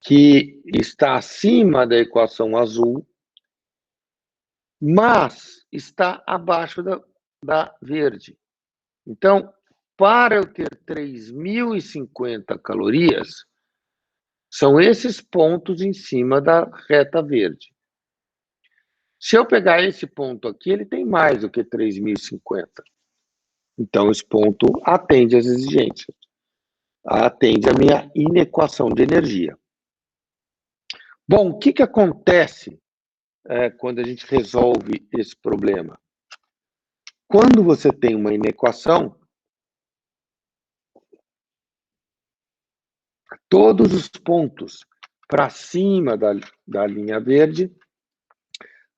que está acima da equação azul, mas está abaixo da verde. Então, para eu ter 3.050 calorias, são esses pontos em cima da reta verde. Se eu pegar esse ponto aqui, ele tem mais do que 3.050. Então, esse ponto atende às exigências. Atende à minha inequação de energia. Bom, o que acontece quando a gente resolve esse problema? Quando você tem uma inequação, todos os pontos para cima da linha verde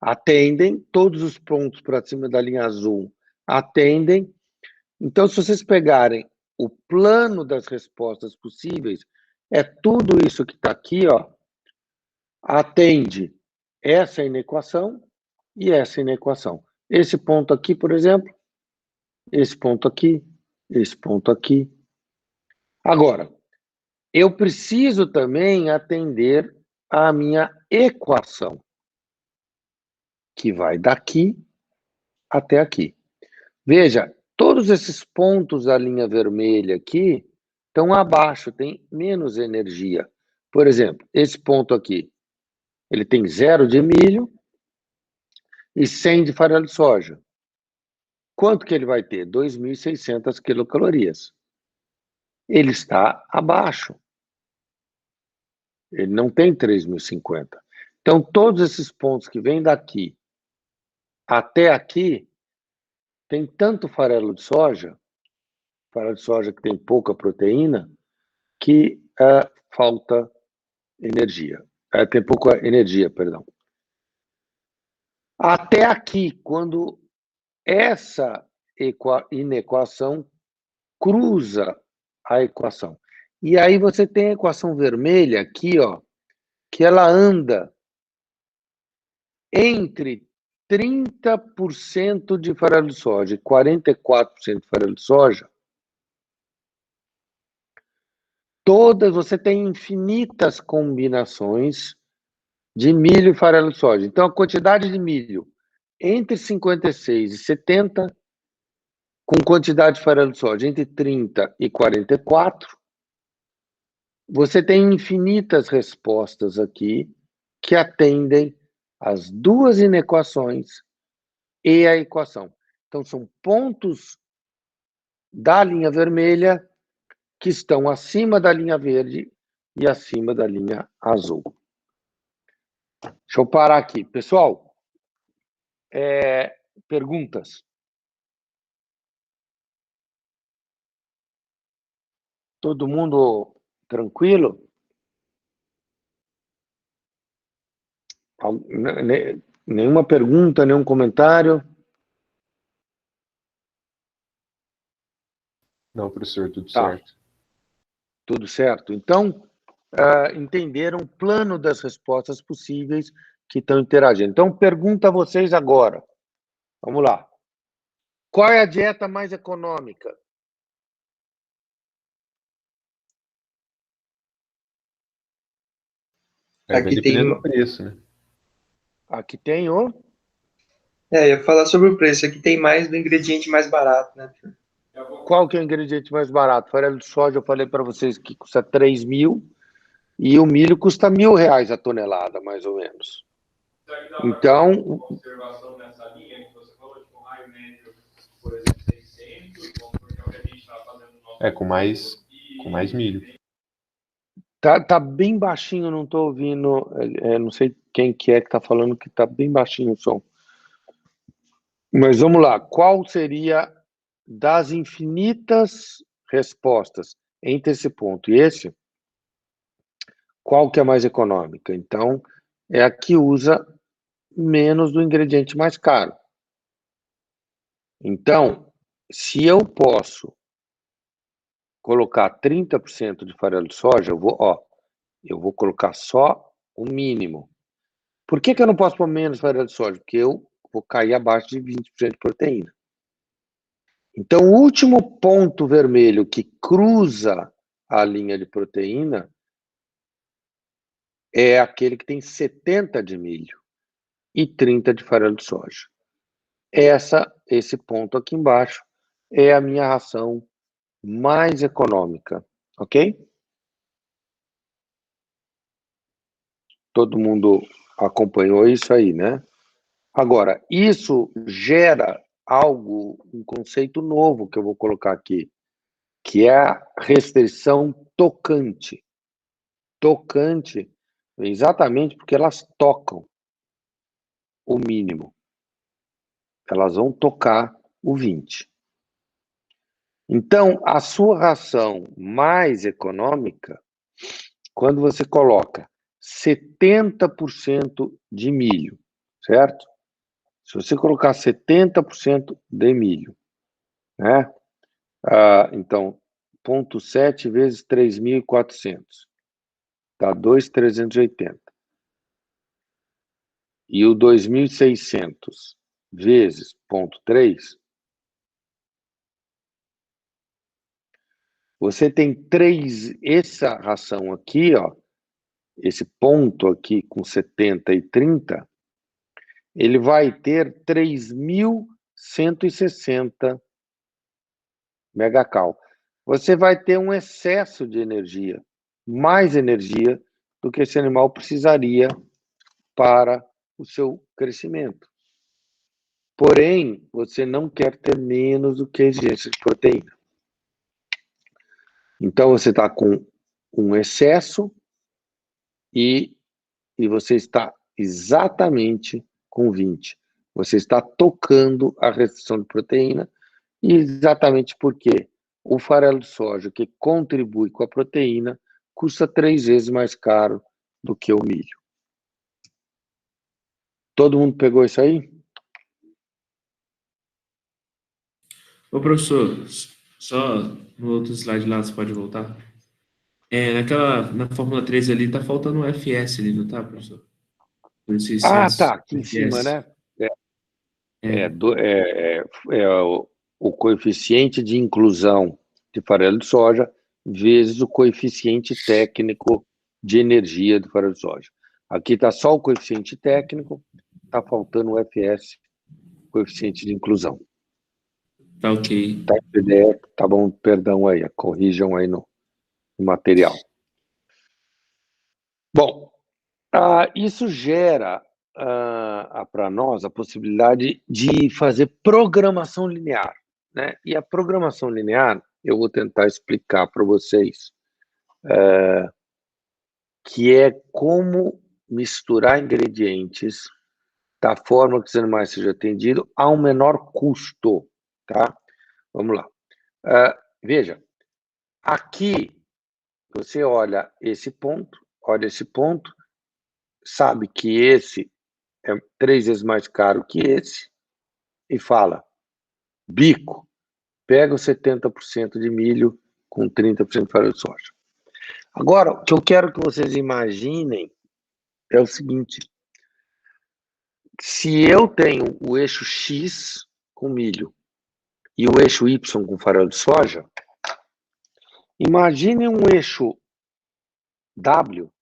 atendem, todos os pontos para cima da linha azul atendem. Então, se vocês pegarem o plano das respostas possíveis, é tudo isso que está aqui, ó, atende essa inequação e essa inequação. Esse ponto aqui, por exemplo, esse ponto aqui, esse ponto aqui. Agora, eu preciso também atender à minha equação, que vai daqui até aqui. Veja, todos esses pontos da linha vermelha aqui estão abaixo, tem menos energia. Por exemplo, esse ponto aqui, ele tem 0 de milho e 100 de farelo de soja. Quanto que ele vai ter? 2.600 quilocalorias. Ele está abaixo. Ele não tem 3.050. Então, todos esses pontos que vêm daqui até aqui, tem tanto farelo de soja que tem pouca proteína, que falta energia. Tem pouca energia, perdão. Até aqui, quando essa inequação cruza a equação. E aí você tem a equação vermelha aqui, ó, que ela anda entre 30% de farelo de soja e 44% de farelo de soja. Você tem infinitas combinações de milho e farelo de soja. Então, a quantidade de milho entre 56 e 70, com quantidade de farelo de soja entre 30 e 44, você tem infinitas respostas aqui que atendem as duas inequações e a equação. Então, são pontos da linha vermelha que estão acima da linha verde e acima da linha azul. Deixa eu parar aqui. Pessoal, perguntas? Todo mundo tranquilo? Nenhuma pergunta, nenhum comentário? Não, professor, tudo certo. Tudo certo. Então, entenderam o plano das respostas possíveis que estão interagindo. Então, pergunta a vocês agora. Vamos lá. Qual é a dieta mais econômica? Aqui tem o preço, né? Aqui tem o... eu ia falar sobre o preço. Aqui tem mais do ingrediente mais barato, né? Qual que é o ingrediente mais barato? Farelo de soja, eu falei para vocês que custa 3 mil, e o milho custa R$ 1.000 a tonelada, mais ou menos. Então, observação nessa linha que você falou, tipo, raio médio, por exemplo, 600, porque é o que a gente está fazendo no nosso... Com mais milho. tá bem baixinho, não estou ouvindo, não sei quem que está falando que tá bem baixinho o som. Mas vamos lá, qual seria das infinitas respostas entre esse ponto e esse, qual que é mais econômica? Então, é a que usa menos do ingrediente mais caro. Então, se eu posso colocar 30% de farelo de soja, eu vou colocar só o mínimo. Por que eu não posso pôr menos farelo de soja? Porque eu vou cair abaixo de 20% de proteína. Então, o último ponto vermelho que cruza a linha de proteína é aquele que tem 70 de milho e 30 de farelo de soja. Esse ponto aqui embaixo é a minha ração mais econômica, ok? Todo mundo acompanhou isso aí, né? Agora, isso gera um conceito novo que eu vou colocar aqui, que é a restrição tocante. Tocante, exatamente porque elas tocam o mínimo. Elas vão tocar o 20. Então, a sua ração mais econômica, quando você coloca 70% de milho, certo? Se você colocar 70% de milho, né? Então, 0,7 vezes 3.400, dá 2.380. E o 2.600 vezes 0,3, você tem essa ração aqui, ó, esse ponto aqui com 70 e 30, ele vai ter 3.160 megacal. Você vai ter um excesso de energia, mais energia do que esse animal precisaria para o seu crescimento. Porém, você não quer ter menos do que a exigência de proteína. Então, você está com um excesso e você está exatamente com 20. Você está tocando a restrição de proteína, e exatamente porque o farelo de soja, que contribui com a proteína, custa 3 vezes mais caro do que o milho. Todo mundo pegou isso aí? Ô, professor, só no outro slide lá, você pode voltar? Na Fórmula 13 ali, tá faltando um FS ali, não tá, professor? Por esse excesso Tá, aqui em cima, FS. né? O coeficiente de inclusão de farelo de soja vezes o coeficiente técnico de energia do farelo de soja. Aqui está só o coeficiente técnico, está faltando o FS, coeficiente de inclusão. Tá ok. Tá em PDF, tá bom, perdão aí, corrijam aí no material. Bom, isso gera para nós a possibilidade de fazer programação linear, né? E a programação linear, eu vou tentar explicar para vocês, que é como misturar ingredientes da forma que os animais sejam atendidos a um menor custo, tá? Vamos lá. Veja, aqui você olha esse ponto, sabe que esse é 3 vezes mais caro que esse, e fala, bico, pega os 70% de milho com 30% de farelo de soja. Agora, o que eu quero que vocês imaginem é o seguinte, se eu tenho o eixo X com milho e o eixo Y com farelo de soja, imagine um eixo W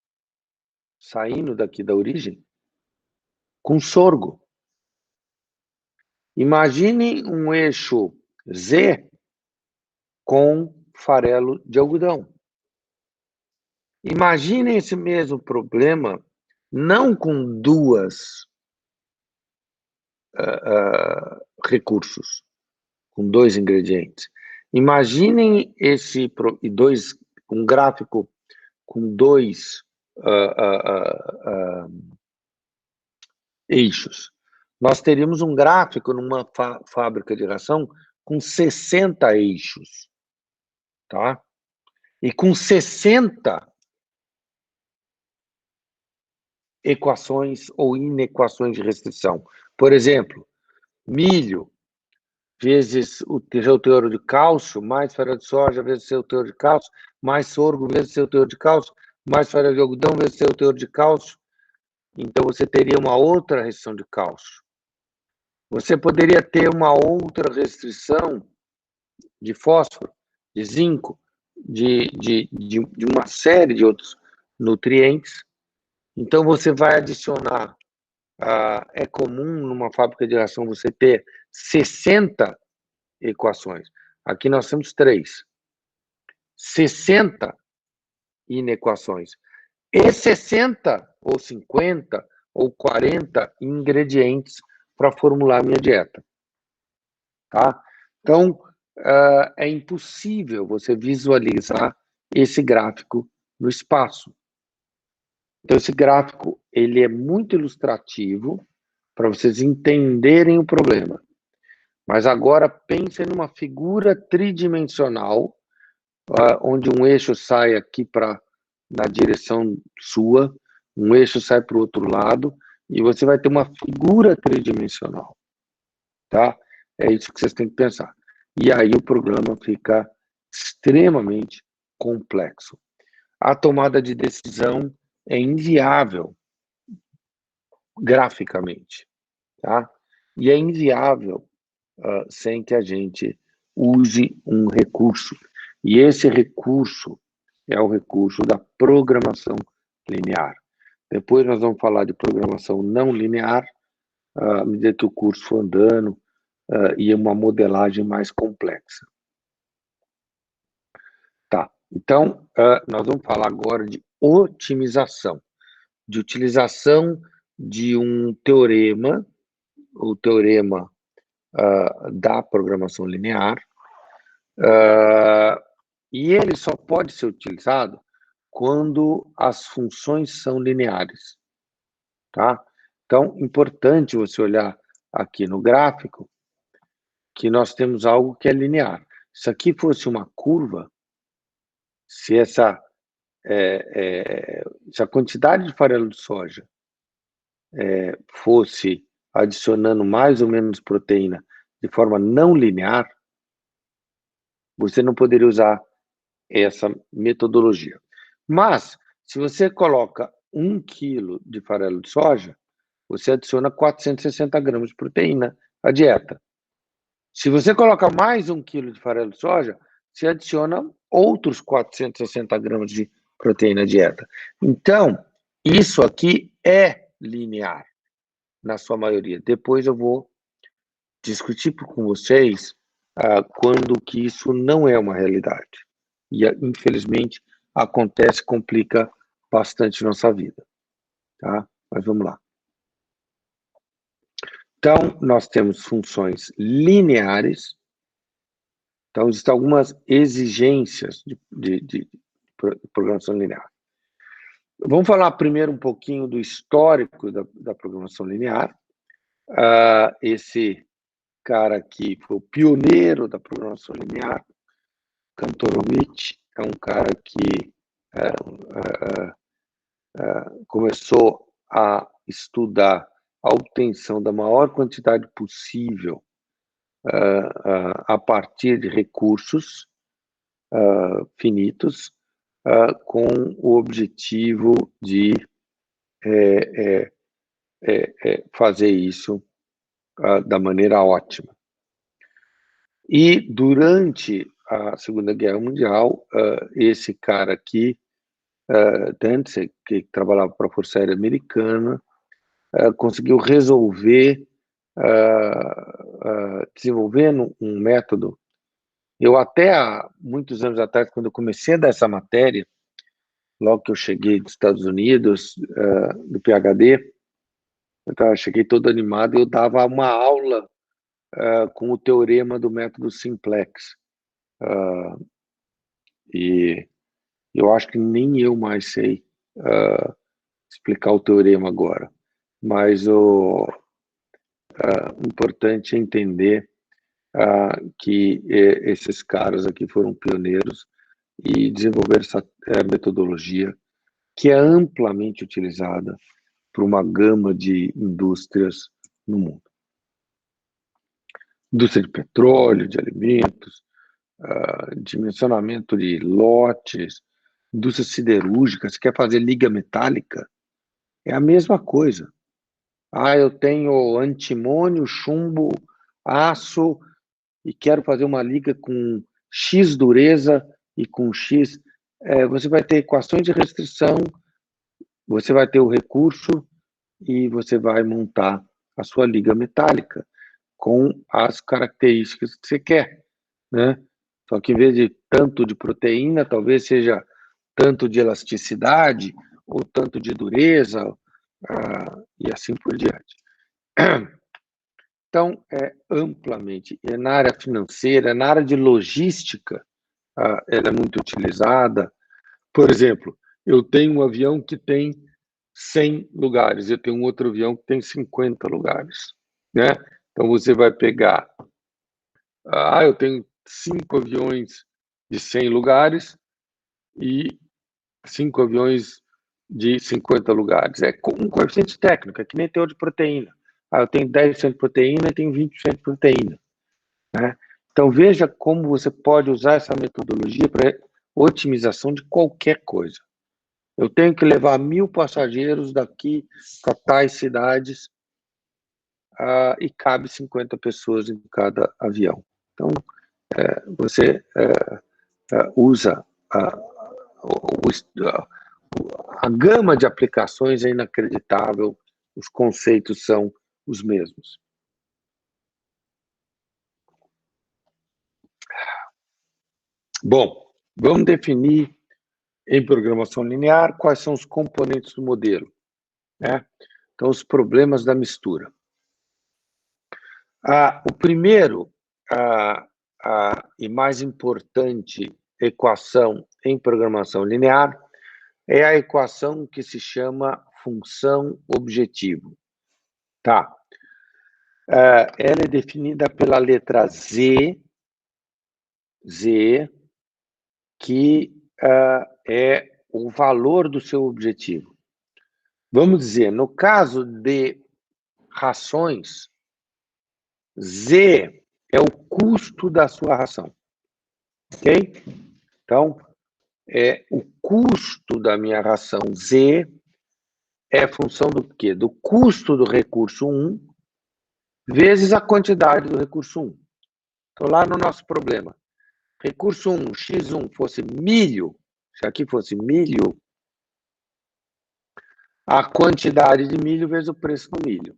saindo daqui da origem com sorgo. Imagine um eixo Z com farelo de algodão. Imaginem esse mesmo problema não com duas recursos, com dois ingredientes. Imaginem um gráfico com dois eixos. Nós teríamos um gráfico numa fábrica de ração com 60 eixos, tá? E com 60 equações ou inequações de restrição. Por exemplo, milho vezes o seu teor de cálcio, mais farelo de soja vezes o seu teor de cálcio, mais sorgo vezes o seu teor de cálcio, mais farelo de algodão vezes o seu teor de cálcio. Então, você teria uma outra restrição de cálcio. Você poderia ter uma outra restrição de fósforo, de zinco, de uma série de outros nutrientes. Então, você vai adicionar. É comum numa fábrica de ração você ter 60 equações. Aqui nós temos 3. 60 inequações. E 60, ou 50, ou 40 ingredientes para formular a minha dieta. Tá? Então, é impossível você visualizar esse gráfico no espaço. Então, esse gráfico ele é muito ilustrativo para vocês entenderem o problema. Mas agora pensem numa figura tridimensional, onde um eixo sai aqui na direção sua, um eixo sai para o outro lado, e você vai ter uma figura tridimensional. Tá? É isso que vocês têm que pensar. E aí o programa fica extremamente complexo. A tomada de decisão é inviável graficamente, tá? E é inviável sem que a gente use um recurso. E esse recurso é o recurso da programação linear. Depois nós vamos falar de programação não linear, à medida que o curso for andando, e uma modelagem mais complexa. Tá, então, nós vamos falar agora de otimização, de utilização de um teorema, o teorema da programação linear, e ele só pode ser utilizado quando as funções são lineares, tá? Então, importante você olhar aqui no gráfico que nós temos algo que é linear. Se aqui fosse uma curva, se a quantidade de farelo de soja fosse adicionando mais ou menos proteína de forma não linear, você não poderia usar essa metodologia. Mas, se você coloca 1 quilo de farelo de soja, você adiciona 460 gramas de proteína à dieta. Se você coloca mais 1 quilo de farelo de soja, você adiciona outros 460 gramas de proteína à dieta. Então, isso aqui é linear, na sua maioria. Depois eu vou discutir com vocês quando que isso não é uma realidade. E, infelizmente, acontece, complica bastante nossa vida. Tá? Mas vamos lá. Então, nós temos funções lineares. Então, existem algumas exigências de programação linear. Vamos falar primeiro um pouquinho do histórico da programação linear. Esse cara aqui foi o pioneiro da programação linear, Kantorowicz, é um cara que começou a estudar a obtenção da maior quantidade possível a partir de recursos finitos, com o objetivo de fazer isso da maneira ótima. E durante a Segunda Guerra Mundial, esse cara aqui, Danzig, que trabalhava para a Força Aérea Americana, conseguiu resolver, desenvolvendo um método Eu até há muitos anos atrás, quando eu comecei a dar essa matéria, logo que eu cheguei dos Estados Unidos, do PhD, cheguei todo animado e eu dava uma aula com o teorema do método simplex. E eu acho que nem eu mais sei explicar o teorema agora, mas o importante é entender que esses caras aqui foram pioneiros e desenvolveram essa metodologia que é amplamente utilizada por uma gama de indústrias no mundo. Indústria de petróleo, de alimentos, dimensionamento de lotes, indústria siderúrgica. Se quer fazer liga metálica, é a mesma coisa. Eu tenho antimônio, chumbo, aço e quero fazer uma liga com X dureza e com X. Você vai ter equações de restrição, você vai ter o recurso e você vai montar a sua liga metálica com as características que você quer, né? Só que em vez de tanto de proteína, talvez seja tanto de elasticidade ou tanto de dureza, e assim por diante. Então, amplamente, na área financeira, na área de logística, ela é muito utilizada. Por exemplo, eu tenho um avião que tem 100 lugares, eu tenho um outro avião que tem 50 lugares, né? Então, você vai pegar, eu tenho 5 aviões de 100 lugares e 5 aviões de 50 lugares. É um coeficiente técnico, é que nem teor de proteína. Eu tenho 10% de proteína e tenho 20% de proteína, né? Então, veja como você pode usar essa metodologia para otimização de qualquer coisa. Eu tenho que levar 1.000 passageiros daqui para tais cidades e cabe 50 pessoas em cada avião. Então, você usa a gama de aplicações é inacreditável, os conceitos são os mesmos. Bom, vamos definir em programação linear quais são os componentes do modelo, né? Então, os problemas da mistura. O primeiro e mais importante equação em programação linear é a equação que se chama função objetivo. Tá? Ela é definida pela letra Z, que é o valor do seu objetivo. Vamos dizer, no caso de rações, Z é o custo da sua ração. Ok? Então, o custo da minha ração Z é função do quê? Do custo do recurso 1 vezes a quantidade do recurso 1. Então, lá no nosso problema, recurso 1, X1, fosse milho, se aqui fosse milho, a quantidade de milho vezes o preço do milho.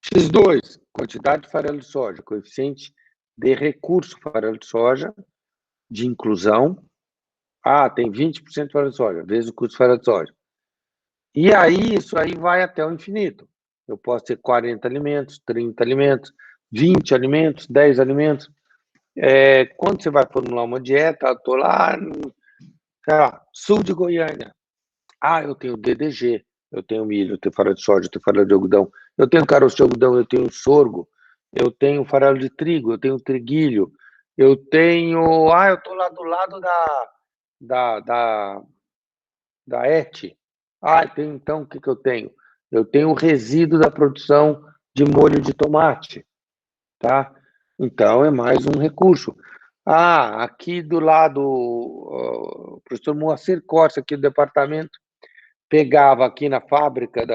X2, quantidade de farelo de soja, coeficiente de recurso farelo de soja, de inclusão. Tem 20% de farelo de soja, vezes o custo de farelo de soja. E aí, isso aí vai até o infinito. Eu posso ter 40 alimentos, 30 alimentos, 20 alimentos, 10 alimentos. Quando você vai formular uma dieta, eu estou lá, sei lá, sul de Goiânia. Eu tenho DDG, eu tenho milho, eu tenho farelo de soja, eu tenho farelo de algodão, eu tenho caroço de algodão, eu tenho sorgo, eu tenho farelo de trigo, eu tenho triguilho, eu tenho... eu estou lá do lado da ET. Então, o que eu tenho? Eu tenho o resíduo da produção de molho de tomate, tá? Então, é mais um recurso. Aqui do lado, o professor Moacir Costa, aqui do departamento, pegava aqui na fábrica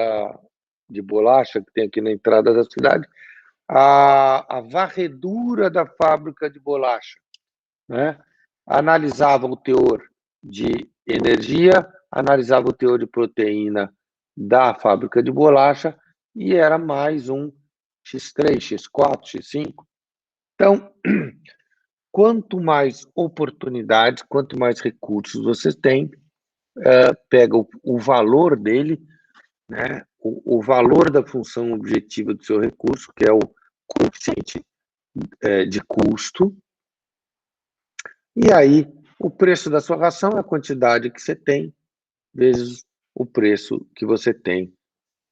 de bolacha, que tem aqui na entrada da cidade, a varredura da fábrica de bolacha, né? Analisava o teor de energia, analisava o teor de proteína da fábrica de bolacha e era mais um X3, X4, X5. Então, quanto mais oportunidades, quanto mais recursos você tem, pega o valor dele, né, o valor da função objetiva do seu recurso, que é o coeficiente de custo, e aí o preço da sua ração é a quantidade que você tem, vezes o preço que você tem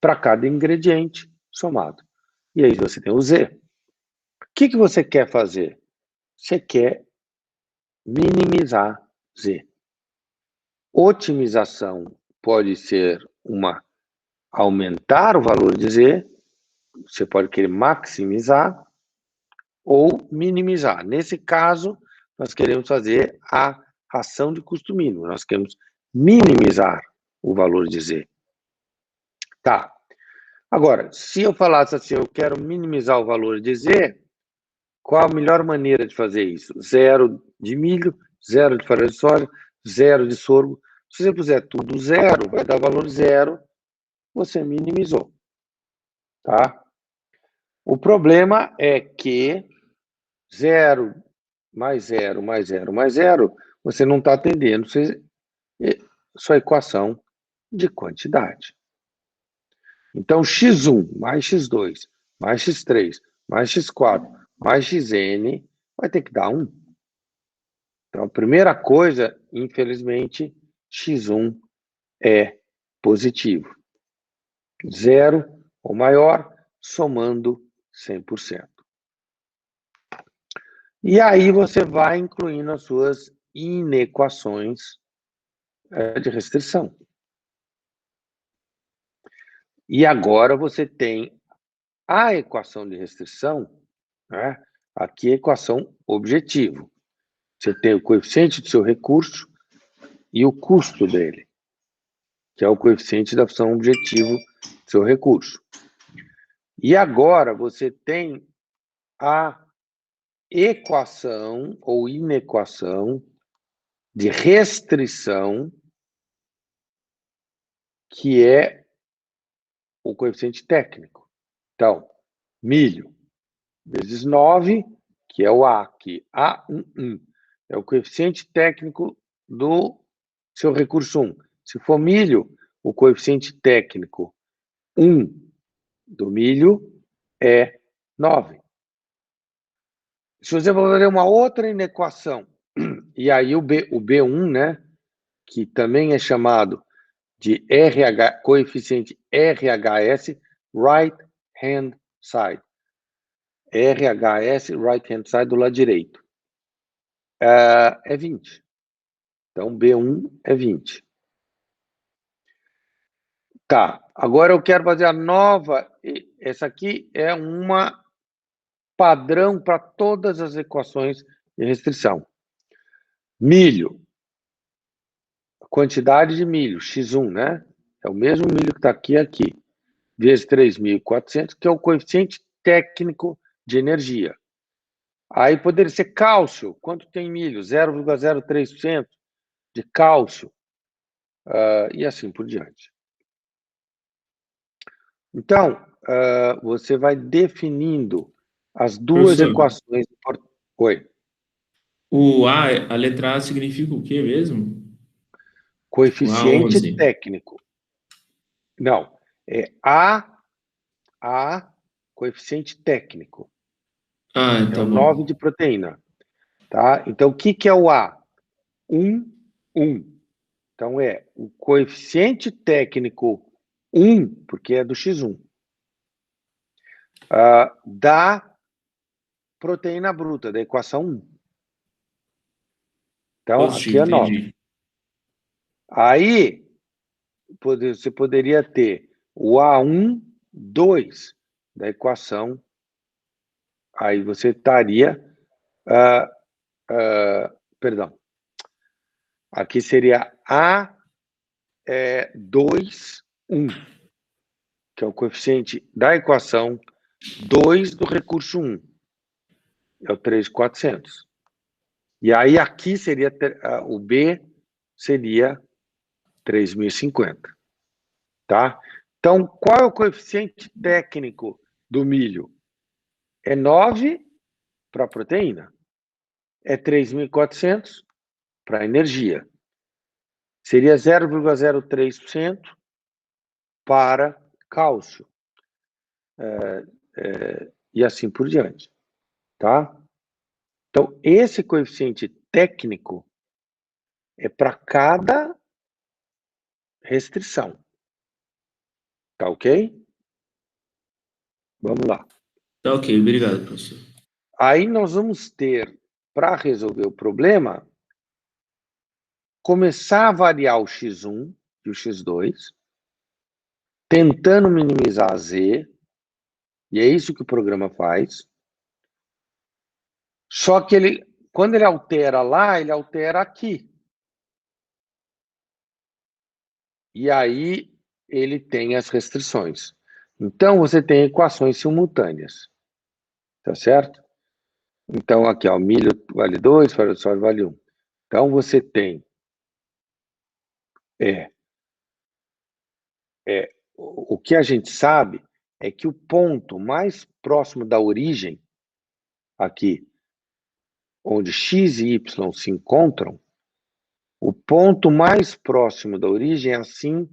para cada ingrediente somado. E aí você tem o Z. O que você quer fazer? Você quer minimizar Z. Otimização pode ser aumentar o valor de Z, você pode querer maximizar ou minimizar. Nesse caso, nós queremos fazer a ração de custo mínimo, nós queremos minimizar o valor de Z. Tá. Agora, se eu falasse assim, eu quero minimizar o valor de Z, qual a melhor maneira de fazer isso? 0 de milho, 0 de farinha de soja, 0 de sorgo. Se você puser tudo 0, vai dar valor 0, você minimizou. Tá? O problema é que 0 mais 0 mais 0 mais 0, você não está atendendo sua equação de quantidade. Então, x1 mais x2 mais x3 mais x4 mais xn vai ter que dar 1. Então, a primeira coisa, infelizmente, x1 é positivo. 0 ou maior, somando 100%. E aí você vai incluindo as suas inequações de restrição. E agora você tem a equação de restrição, né? Aqui é a equação objetivo. Você tem o coeficiente do seu recurso e o custo dele, que é o coeficiente da função objetivo do seu recurso. E agora você tem a equação ou inequação de restrição, que é o coeficiente técnico. Então, milho vezes 9, que é o A aqui, A11, é o coeficiente técnico do seu recurso 1. Se for milho, o coeficiente técnico 1 do milho é 9. Se você for fazer uma outra inequação, e aí o B1, né, que também é chamado de coeficiente RHS, Right Hand Side. RHS, Right Hand Side, do lado direito. É 20. Então, B1 é 20. Tá, agora eu quero fazer a nova. Essa aqui é uma padrão para todas as equações de restrição. Milho. Quantidade de milho, X1, né? É o mesmo milho que está aqui, vezes 3.400, que é o coeficiente técnico de energia. Aí poderia ser cálcio. Quanto tem milho? 0,03% de cálcio. E assim por diante. Então, você vai definindo as duas equações. Oi. A letra A significa o quê mesmo? Coeficiente técnico. Não, é A coeficiente técnico. Tá é o bom. 9 de proteína. Tá? Então, o que é o A? 1. Então, é o coeficiente técnico 1, porque é do X1, da proteína bruta, da equação 1. Então, aqui é 9. Entendi. Aí, você poderia ter o A1, 2 da equação. Aí você estaria... perdão. Aqui seria A2, 1, que é o coeficiente da equação 2 do recurso 1. É o 3.400. E aí aqui seria, o B seria 3.050. Tá? Então, qual é o coeficiente técnico do milho? É 9 para a proteína. é 3.400 para energia. Seria 0,03% para cálcio. E assim por diante. Tá? Então, esse coeficiente técnico é para cada restrição. Tá ok? Vamos lá. Tá ok, obrigado, professor. Aí nós vamos ter, para resolver o problema, começar a variar o x1 e o x2, tentando minimizar a z, e é isso que o programa faz. Só que ele, quando ele altera lá, ele altera aqui. E aí ele tem as restrições. Então, você tem equações simultâneas. Tá certo? Então, aqui, ó, milho vale 2, farelo de soja vale 1. Então, você tem o que a gente sabe é que o ponto mais próximo da origem, aqui, onde x e y se encontram, o ponto mais próximo da origem é assim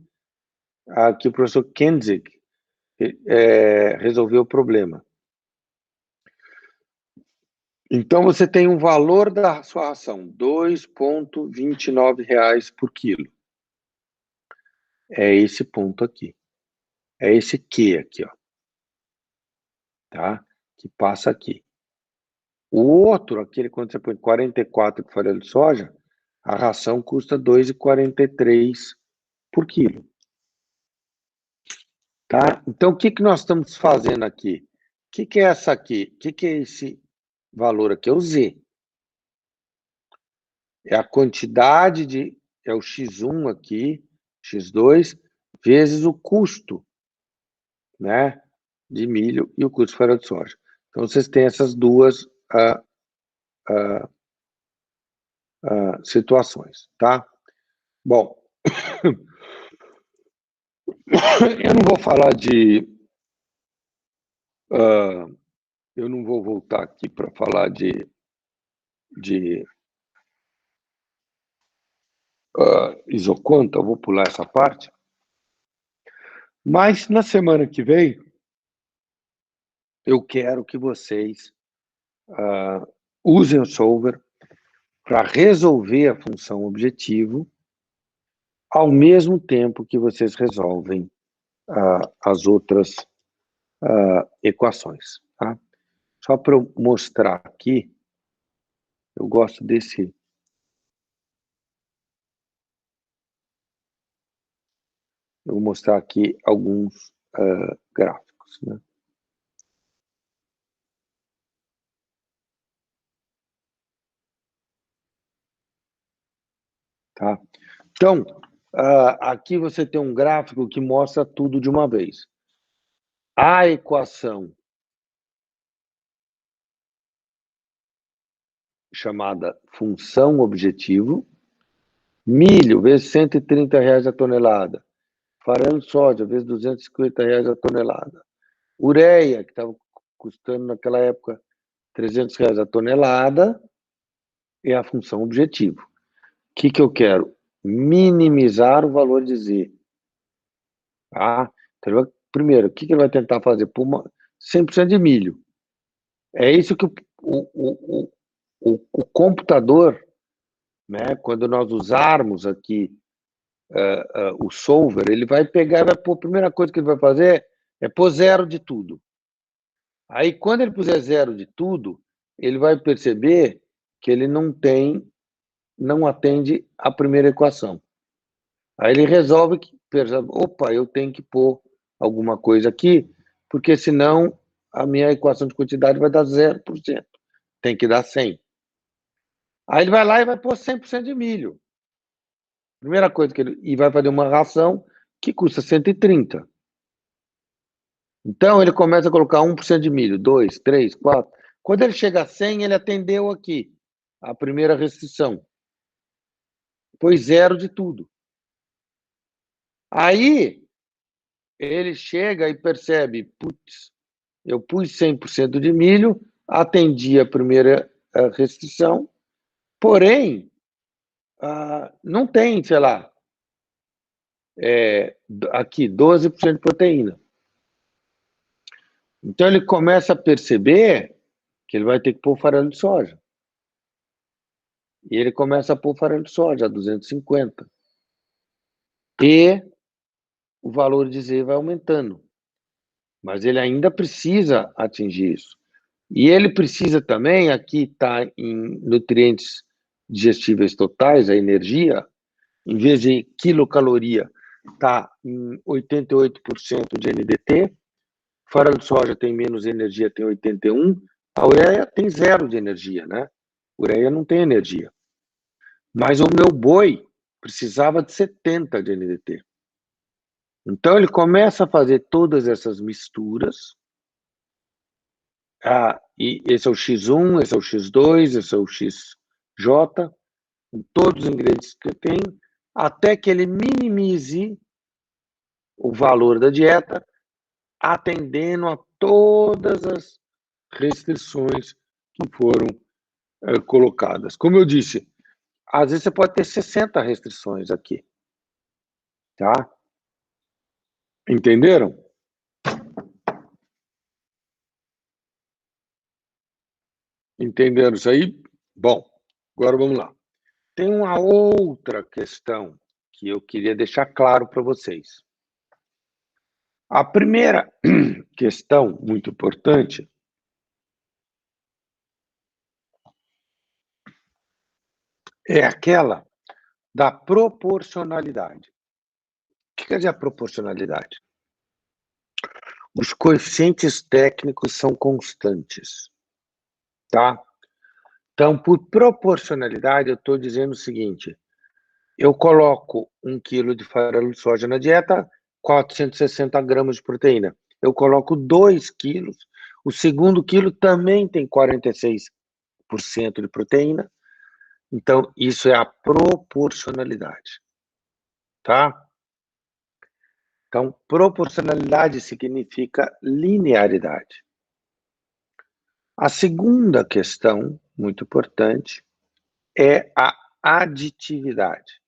que o professor Kendzig resolveu o problema. Então, você tem um valor da sua ração, R$ 2,29 por quilo. É esse ponto aqui. É esse Q aqui, ó. Tá? Que passa aqui. O outro, aquele quando você põe 44 com farelo de soja, a ração custa R$ 2,43 por quilo. Tá? Então, o que nós estamos fazendo aqui? O que é essa aqui? O que é esse valor aqui? É o Z. É a quantidade de... É o X1 aqui, X2, vezes o custo, né, de milho e o custo de farelo de soja. Então, vocês têm essas duas situações, tá? Bom, eu não vou falar de... eu não vou voltar aqui para falar de isoconta, eu vou pular essa parte. Mas na semana que vem, eu quero que vocês usem o solver para resolver a função objetivo ao mesmo tempo que vocês resolvem as outras equações. Tá? Só para eu mostrar aqui, eu gosto desse... Eu vou mostrar aqui alguns gráficos, né? Tá? Então, aqui você tem um gráfico que mostra tudo de uma vez. A equação chamada função objetivo, milho vezes R$130 a tonelada, farelo de soja vezes R$250 a tonelada, ureia, que estava custando naquela época R$300 a tonelada, é a função objetivo. O que eu quero? Minimizar o valor de Z. Tá? Então, primeiro, o que ele vai tentar fazer? Por 100% de milho. É isso que o computador, né, quando nós usarmos aqui o solver, ele vai pegar, vai pôr, a primeira coisa que ele vai fazer é pôr zero de tudo. Aí, quando ele puser zero de tudo, ele vai perceber que ele não atende a primeira equação. Aí ele resolve que, opa, eu tenho que pôr alguma coisa aqui, porque senão a minha equação de quantidade vai dar 0%. Tem que dar 100. Aí ele vai lá e vai pôr 100% de milho. Primeira coisa que ele... E vai fazer uma ração que custa 130. Então, ele começa a colocar 1% de milho, 2, 3, 4. Quando ele chega a 100, ele atendeu aqui a primeira restrição. Pôs zero de tudo. Aí, ele chega e percebe, putz, eu pus 100% de milho, atendi a primeira restrição, Porém, não tem, sei lá, aqui 12% de proteína. Então ele começa a perceber que ele vai ter que pôr farelo de soja. E ele começa a pôr farelo de soja a 250. E o valor de Z vai aumentando. Mas ele ainda precisa atingir isso. E ele precisa também, aqui está em nutrientes digestíveis totais, a energia, em vez de quilocaloria, está em 88% de NDT, farelo de soja tem menos energia, tem 81%, a ureia tem 0 de energia, né? Ureia não tem energia. Mas o meu boi precisava de 70 de NDT. Então ele começa a fazer todas essas misturas, e esse é o X1, esse é o X2, esse é o XJ, com todos os ingredientes que tem, até que ele minimize o valor da dieta, atendendo a todas as restrições que foram colocadas. Como eu disse, às vezes você pode ter 60 restrições aqui, tá? Entenderam? Entenderam isso aí? Bom, agora vamos lá. Tem uma outra questão que eu queria deixar claro para vocês. A primeira questão, muito importante, é aquela da proporcionalidade. O que quer dizer a proporcionalidade? Os coeficientes técnicos são constantes, tá? Então, por proporcionalidade, eu estou dizendo o seguinte: eu coloco 1 quilo de farelo de soja na dieta, 460 gramas de proteína. Eu coloco 2 quilos, o segundo quilo também tem 46% de proteína. Então, isso é a proporcionalidade, tá? Então, proporcionalidade significa linearidade. A segunda questão, muito importante, é a aditividade.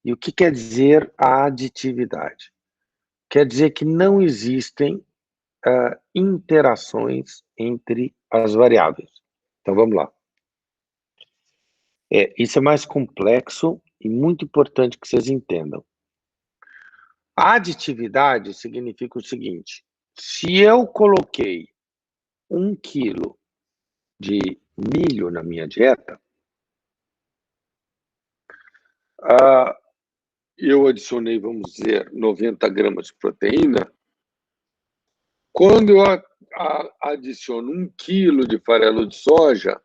E o que quer dizer a aditividade? Quer dizer que não existem interações entre as variáveis. Então, vamos lá. Isso é mais complexo e muito importante que vocês entendam. A aditividade significa o seguinte: se eu coloquei 1 quilo de milho na minha dieta, eu adicionei, vamos dizer, 90 gramas de proteína. Quando eu adiciono 1 quilo de farelo de soja,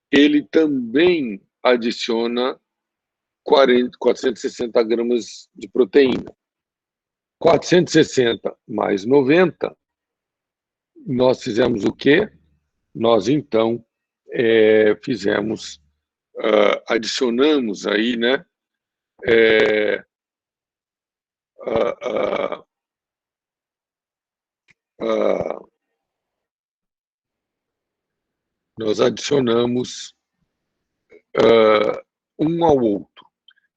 ele também adiciona 460 gramas de proteína. 460 mais 90, nós fizemos o quê? Nós, então, adicionamos aí, né? Nós adicionamos um ao outro.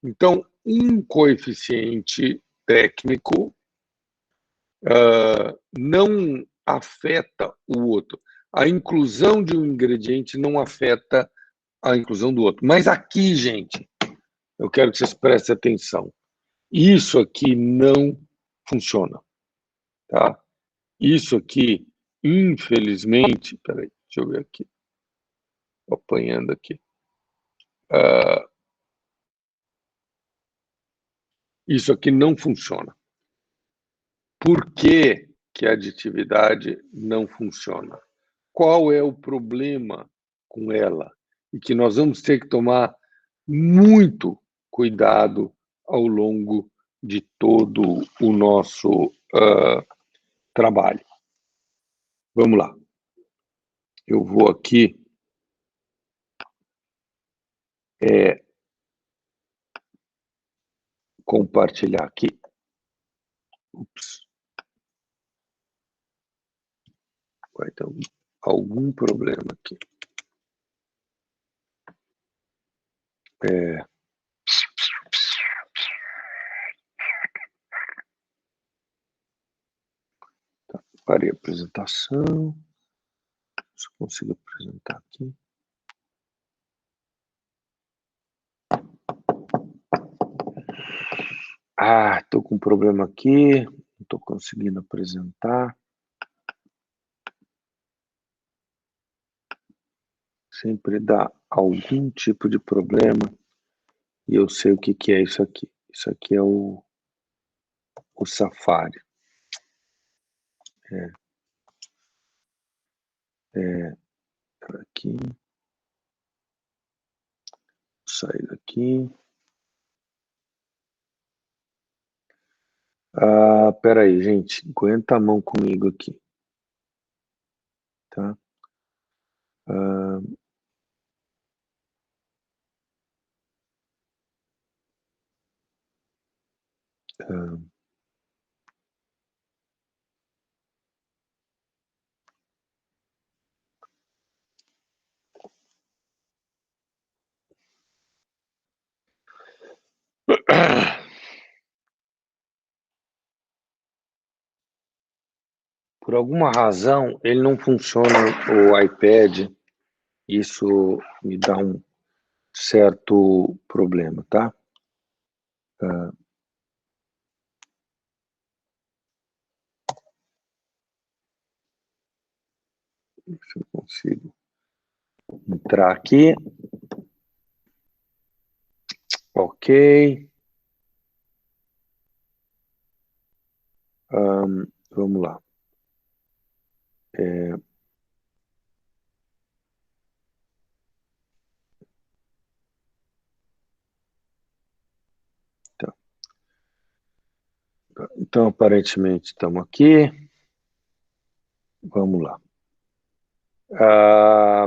Então, um coeficiente técnico não afeta o outro. A inclusão de um ingrediente não afeta a inclusão do outro. Mas aqui, gente, eu quero que vocês prestem atenção. Isso aqui não funciona, tá? Isso aqui, infelizmente, peraí, deixa eu ver aqui. Estou apanhando aqui. Isso aqui não funciona. Por que que a aditividade não funciona? Qual é o problema com ela? E que nós vamos ter que tomar muito cuidado ao longo de todo o nosso trabalho. Vamos lá. Eu vou aqui compartilhar aqui. Ups. Vai ter algum problema aqui. Parei a apresentação. Se eu consigo apresentar aqui. Estou com um problema aqui. Não estou conseguindo apresentar. Sempre dá algum tipo de problema. E eu sei o que é isso aqui. Isso aqui é o Safari. Aqui. Vou sair daqui. Pera aí, gente. Aguenta a mão comigo aqui. Tá? Por alguma razão, ele não funciona, o iPad. Isso me dá um certo problema, tá? Se eu consigo entrar aqui. Ok. Vamos lá. Então, aparentemente, estamos aqui. Vamos lá.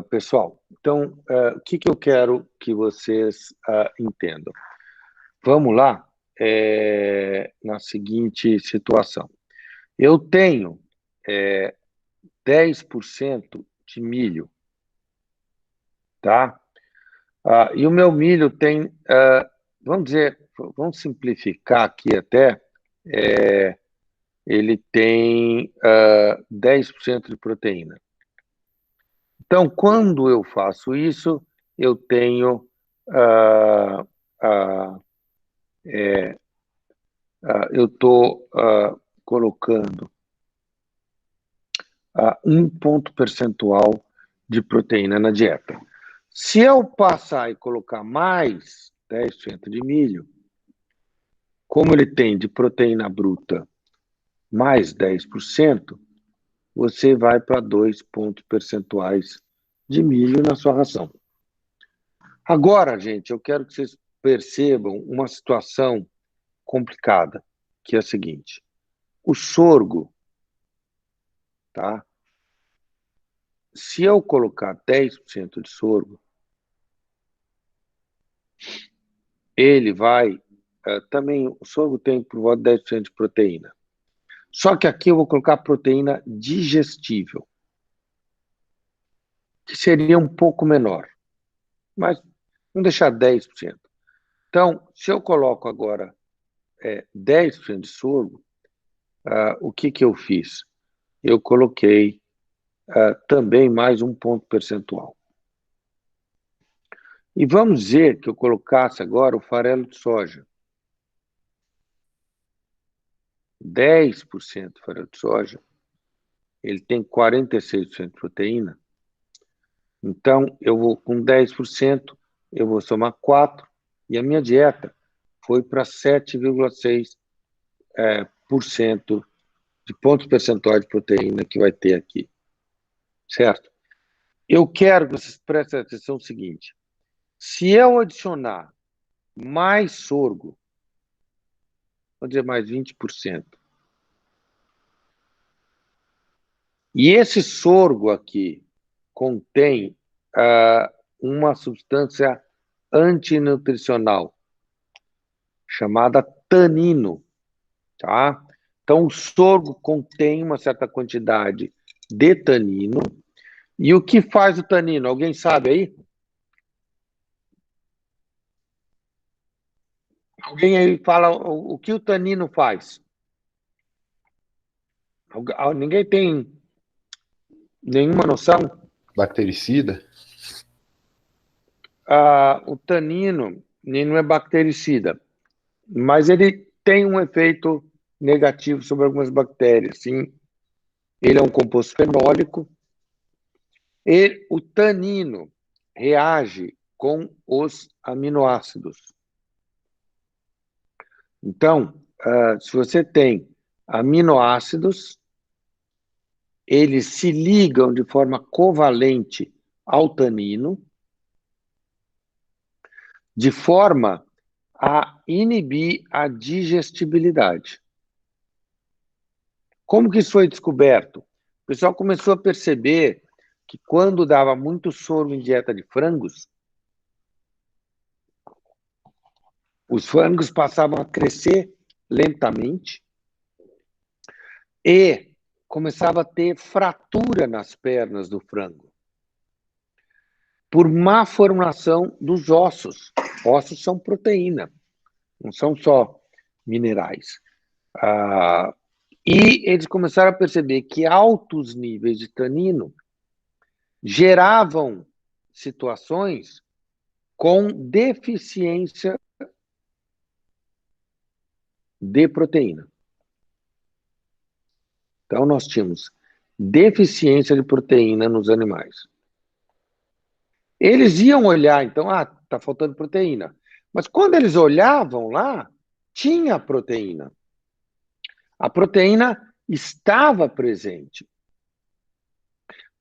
Pessoal, então, o que eu quero que vocês entendam? Vamos lá, na seguinte situação. Eu tenho 10% de milho, tá? E o meu milho tem, vamos simplificar aqui até, ele tem 10% de proteína. Então, quando eu faço isso, eu tenho eu estou colocando 1 ponto percentual de proteína na dieta. Se eu passar e colocar mais 10% de milho, como ele tem de proteína bruta mais 10%, você vai para 2 pontos percentuais de milho na sua ração. Agora, gente, eu quero que vocês percebam uma situação complicada, que é a seguinte. O sorgo, tá? Se eu colocar 10% de sorgo, ele vai... também, o sorgo tem por volta de 10% de proteína. Só que aqui eu vou colocar proteína digestível, que seria um pouco menor. Mas vamos deixar 10%. Então, se eu coloco agora 10% de sorgo, o que eu fiz? Eu coloquei também mais 1 ponto percentual. E vamos dizer que eu colocasse agora o farelo de soja. 10% de farelo de soja, ele tem 46% de proteína. Então, eu vou com 10%, eu vou somar 4%, e a minha dieta foi para 7,6% de pontos percentuais de proteína que vai ter aqui. Certo? Eu quero que vocês prestem atenção no seguinte. Se eu adicionar mais sorgo, vou dizer mais 20%, e esse sorgo aqui contém uma substância antinutricional chamada tanino, tá? Então, o sorgo contém uma certa quantidade de tanino. E o que faz o tanino? Alguém sabe aí? Alguém aí fala o que o tanino faz? Ninguém tem nenhuma noção? Bactericida? O tanino, ele não é bactericida, mas ele tem um efeito negativo sobre algumas bactérias, sim. Ele é um composto fenólico. O tanino reage com os aminoácidos. Então, se você tem aminoácidos, eles se ligam de forma covalente ao tanino, de forma a inibir a digestibilidade. Como que isso foi descoberto? O pessoal começou a perceber que quando dava muito soro em dieta de frangos, os frangos passavam a crescer lentamente e começava a ter fratura nas pernas do frango, por má formulação dos ossos. Ossos são proteína, não são só minerais. E eles começaram a perceber que altos níveis de tanino geravam situações com deficiência de proteína. Então, nós tínhamos deficiência de proteína nos animais. Eles iam olhar, então, está faltando proteína. Mas quando eles olhavam lá, tinha proteína. A proteína estava presente.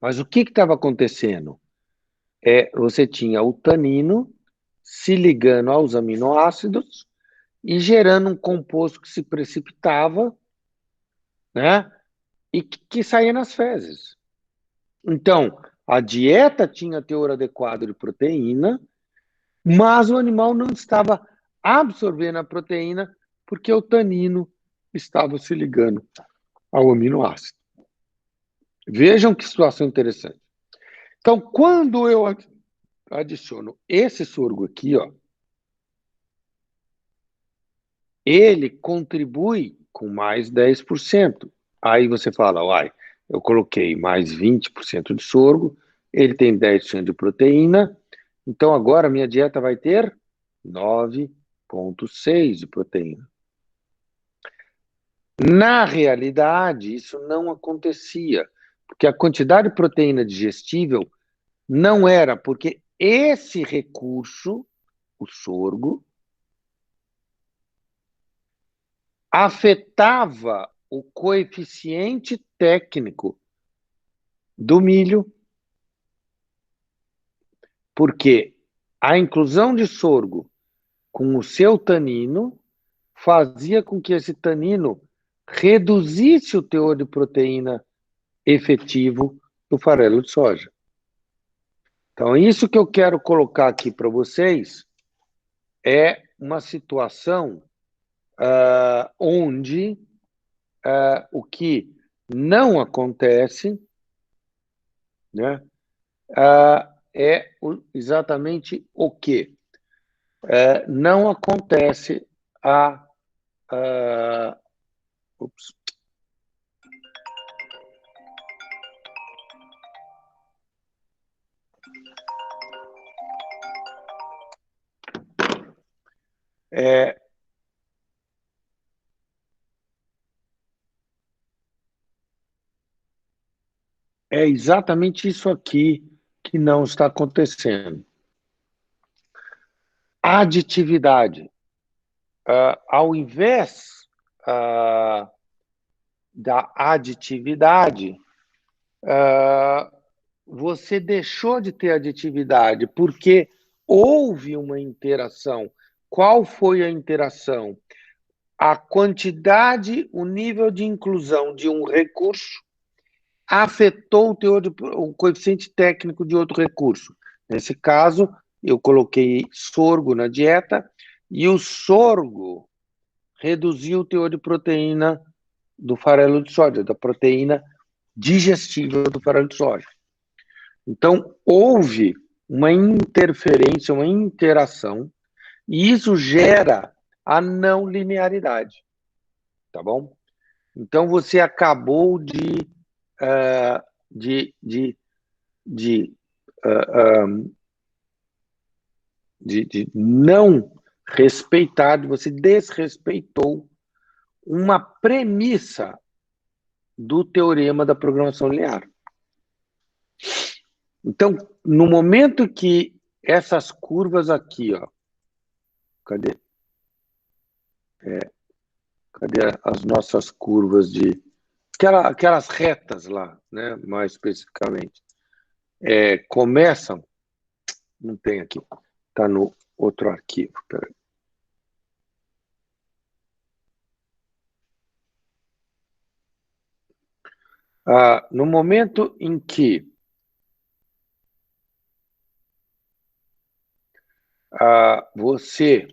Mas o que estava acontecendo? Você tinha o tanino se ligando aos aminoácidos e gerando um composto que se precipitava, né? E que saía nas fezes. Então, a dieta tinha teor adequado de proteína, mas o animal não estava absorvendo a proteína porque o tanino estava se ligando ao aminoácido. Vejam que situação interessante. Então, quando eu adiciono esse sorgo aqui, ó, ele contribui com mais 10%. Aí você fala, uai, eu coloquei mais 20% de sorgo, ele tem 10% de proteína, então agora a minha dieta vai ter 9,6% de proteína. Na realidade, isso não acontecia, porque a quantidade de proteína digestível não era, porque esse recurso, o sorgo, afetava o coeficiente técnico do milho, porque a inclusão de sorgo com o seu tanino fazia com que esse tanino reduzisse o teor de proteína efetivo do farelo de soja. Então, isso que eu quero colocar aqui para vocês é uma situação onde o que não acontece, né, exatamente o quê? Não acontece ups. É exatamente isso aqui que não está acontecendo. Aditividade. Ao invés da aditividade, você deixou de ter aditividade porque houve uma interação. Qual foi a interação? A quantidade, o nível de inclusão de um recurso afetou o coeficiente técnico de outro recurso. Nesse caso, eu coloquei sorgo na dieta e o sorgo reduziu o teor de proteína do farelo de soja, da proteína digestível do farelo de soja. Então, houve uma interferência, uma interação, e isso gera a não linearidade, tá bom? Então, você acabou de não respeitar, você desrespeitou uma premissa do teorema da programação linear. Então, no momento que essas curvas aqui, ó, cadê as nossas curvas de aquelas retas lá, né, mais especificamente, começam, não tem aqui, está no outro arquivo, peraí. No momento em que você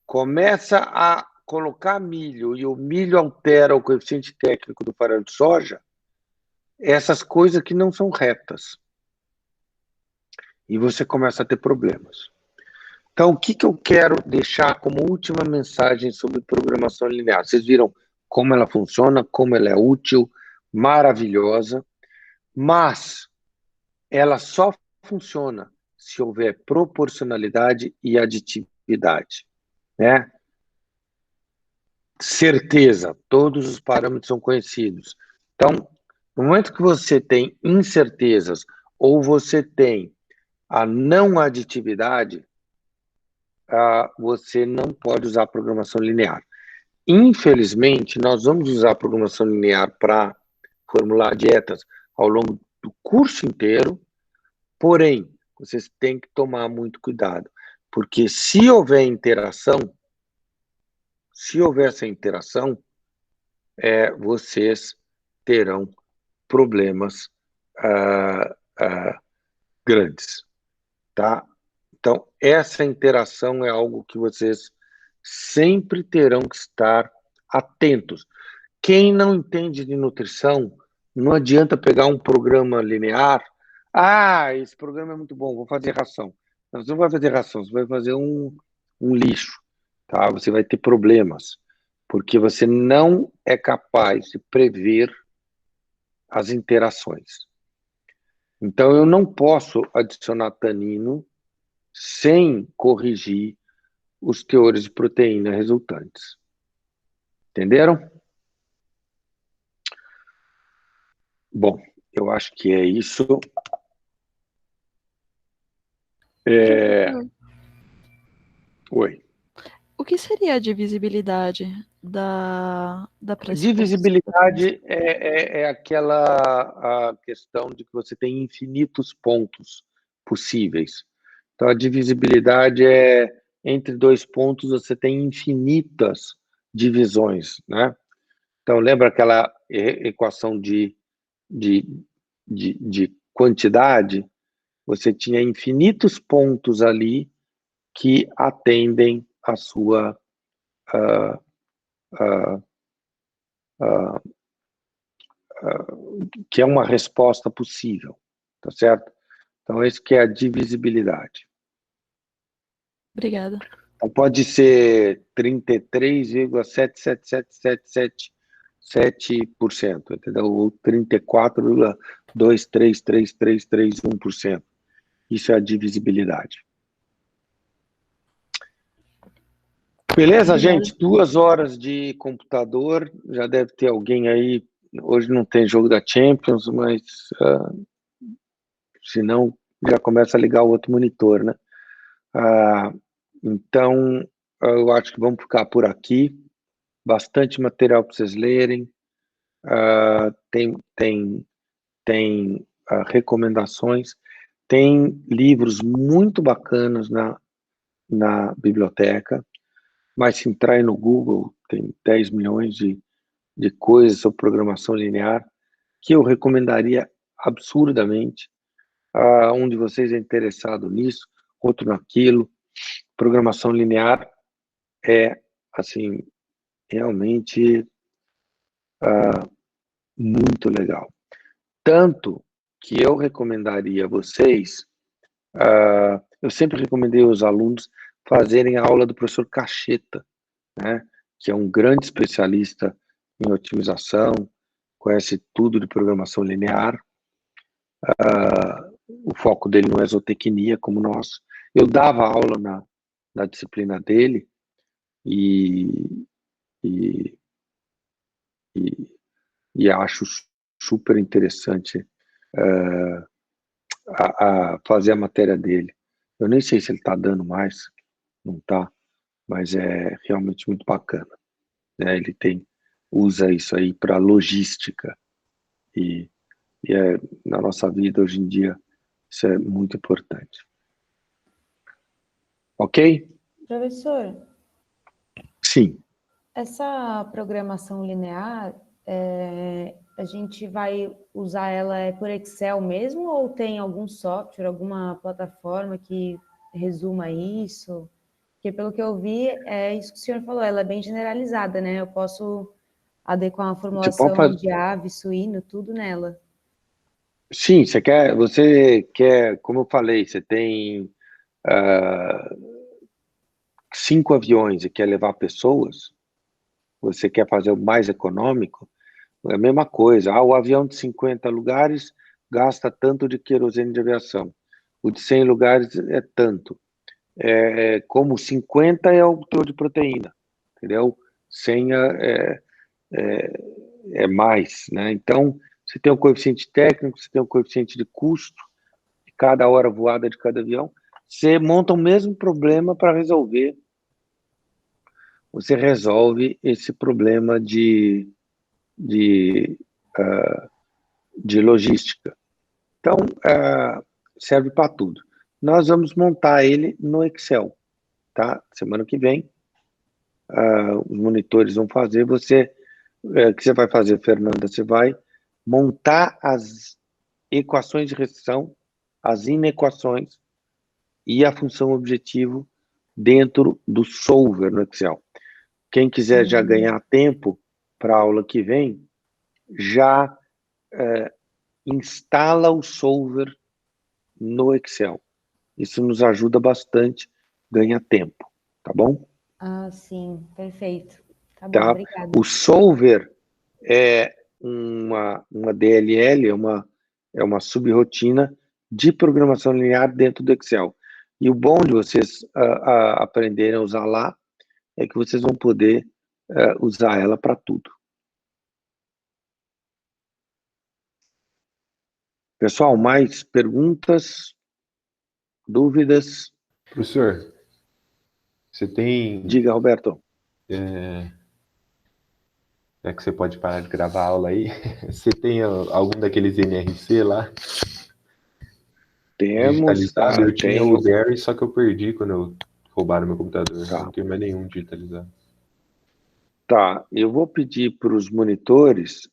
começa a colocar milho e o milho altera o coeficiente técnico do farelo de soja, essas coisas que não são retas. E você começa a ter problemas. Então, o que eu quero deixar como última mensagem sobre programação linear? Vocês viram como ela funciona, como ela é útil, maravilhosa, mas ela só funciona se houver proporcionalidade e aditividade, né? Certeza, todos os parâmetros são conhecidos. Então, no momento que você tem incertezas ou você tem a não aditividade, você não pode usar programação linear. Infelizmente, nós vamos usar a programação linear para formular dietas ao longo do curso inteiro, porém, vocês têm que tomar muito cuidado, porque se houver interação, vocês terão problemas grandes, tá? Então, essa interação é algo que vocês sempre terão que estar atentos. Quem não entende de nutrição, não adianta pegar um programa linear. Esse programa é muito bom, vou fazer ração. Não, você não vai fazer ração, você vai fazer um lixo, tá? Você vai ter problemas, porque você não é capaz de prever as interações. Então, eu não posso adicionar tanino sem corrigir os teores de proteína resultantes. Entenderam? Bom, eu acho que é isso. Oi. O que seria a divisibilidade da Divisibilidade é aquela a questão de que você tem infinitos pontos possíveis. Então, a divisibilidade é entre dois pontos você tem infinitas divisões, né? Então, lembra aquela equação de quantidade? Você tinha infinitos pontos ali que atendem a sua que é uma resposta possível, tá certo? Então, isso que é a divisibilidade. Obrigada. Então, pode ser 33,77777%, entendeu? Ou 34,233331%. Isso é a divisibilidade. Beleza, gente? 2 horas de computador. Já deve ter alguém aí. Hoje não tem jogo da Champions, mas se não, já começa a ligar o outro monitor, né? Então, eu acho que vamos ficar por aqui. Bastante material para vocês lerem. Tem recomendações. Tem livros muito bacanas na biblioteca. Mas se entrar aí no Google, tem 10 milhões de coisas sobre programação linear que eu recomendaria absurdamente. Um de vocês é interessado nisso, outro naquilo. Programação linear é, assim, realmente muito legal. Tanto que eu recomendaria a vocês, eu sempre recomendei aos alunos fazerem a aula do professor Cacheta, né, que é um grande especialista em otimização, conhece tudo de programação linear. O foco dele não é zootecnia como nós. Eu dava aula na disciplina dele e acho super interessante a fazer a matéria dele. Eu nem sei se ele está dando mais, não está, mas é realmente muito bacana, né? Ele usa isso aí para logística e na nossa vida hoje em dia isso é muito importante. Ok? Professor, Sim. essa programação linear, a gente vai usar ela por Excel mesmo ou tem algum software, alguma plataforma que resuma isso? Porque pelo que eu vi, é isso que o senhor falou, ela é bem generalizada, né? Eu posso adequar uma formulação de ave, suíno, tudo nela. Sim, você quer, como eu falei, você tem 5 aviões e quer levar pessoas, você quer fazer o mais econômico, é a mesma coisa. O avião de 50 lugares gasta tanto de querosene de aviação. O de 100 lugares é tanto. Como 50 é o teor de proteína, entendeu? 100 é mais, né? Então, você tem um coeficiente técnico, você tem um coeficiente de custo de cada hora voada de cada avião, você monta o mesmo problema para resolver. Você resolve esse problema de logística. Então, serve para tudo. Nós vamos montar ele no Excel, tá? Semana que vem, os monitores vão fazer. O que você vai fazer, Fernanda? Você vai montar as equações de restrição, as inequações e a função objetivo dentro do solver no Excel. Quem quiser já ganhar tempo para a aula que vem, já instala o solver no Excel. Isso nos ajuda bastante, ganha tempo, tá bom? Ah, sim, perfeito. Tá bom, Tá? obrigada. O solver é uma DLL, é uma subrotina de programação linear dentro do Excel. E o bom de vocês aprenderem a usar lá é que vocês vão poder usar ela para tudo. Pessoal, mais perguntas? Dúvidas? Professor, você tem... Diga, Roberto. Já que você pode parar de gravar a aula aí, você tem algum daqueles NRC lá? Temos, Digitalizado? Eu tinha tenho. o Barry, só que eu perdi quando roubaram meu computador. Tá. Não tenho mais nenhum digitalizado. Tá, eu vou pedir para os monitores,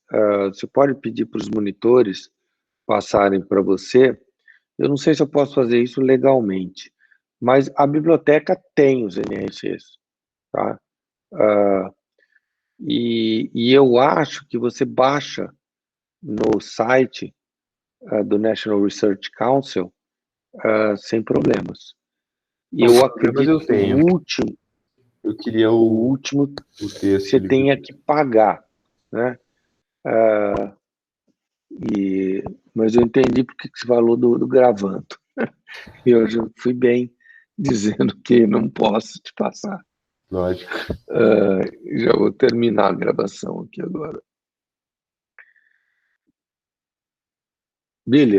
você pode pedir para os monitores passarem para você. Eu não sei se eu posso fazer isso legalmente, mas a biblioteca tem os NRCs, tá? E eu acho que você baixa no site do National Research Council sem problemas. E eu acredito que o último, eu queria o texto você tenha que pagar, né? Mas eu entendi porque que você falou do gravando. Eu já fui bem dizendo que não posso te passar. Lógico. Já vou terminar a gravação aqui agora. Beleza.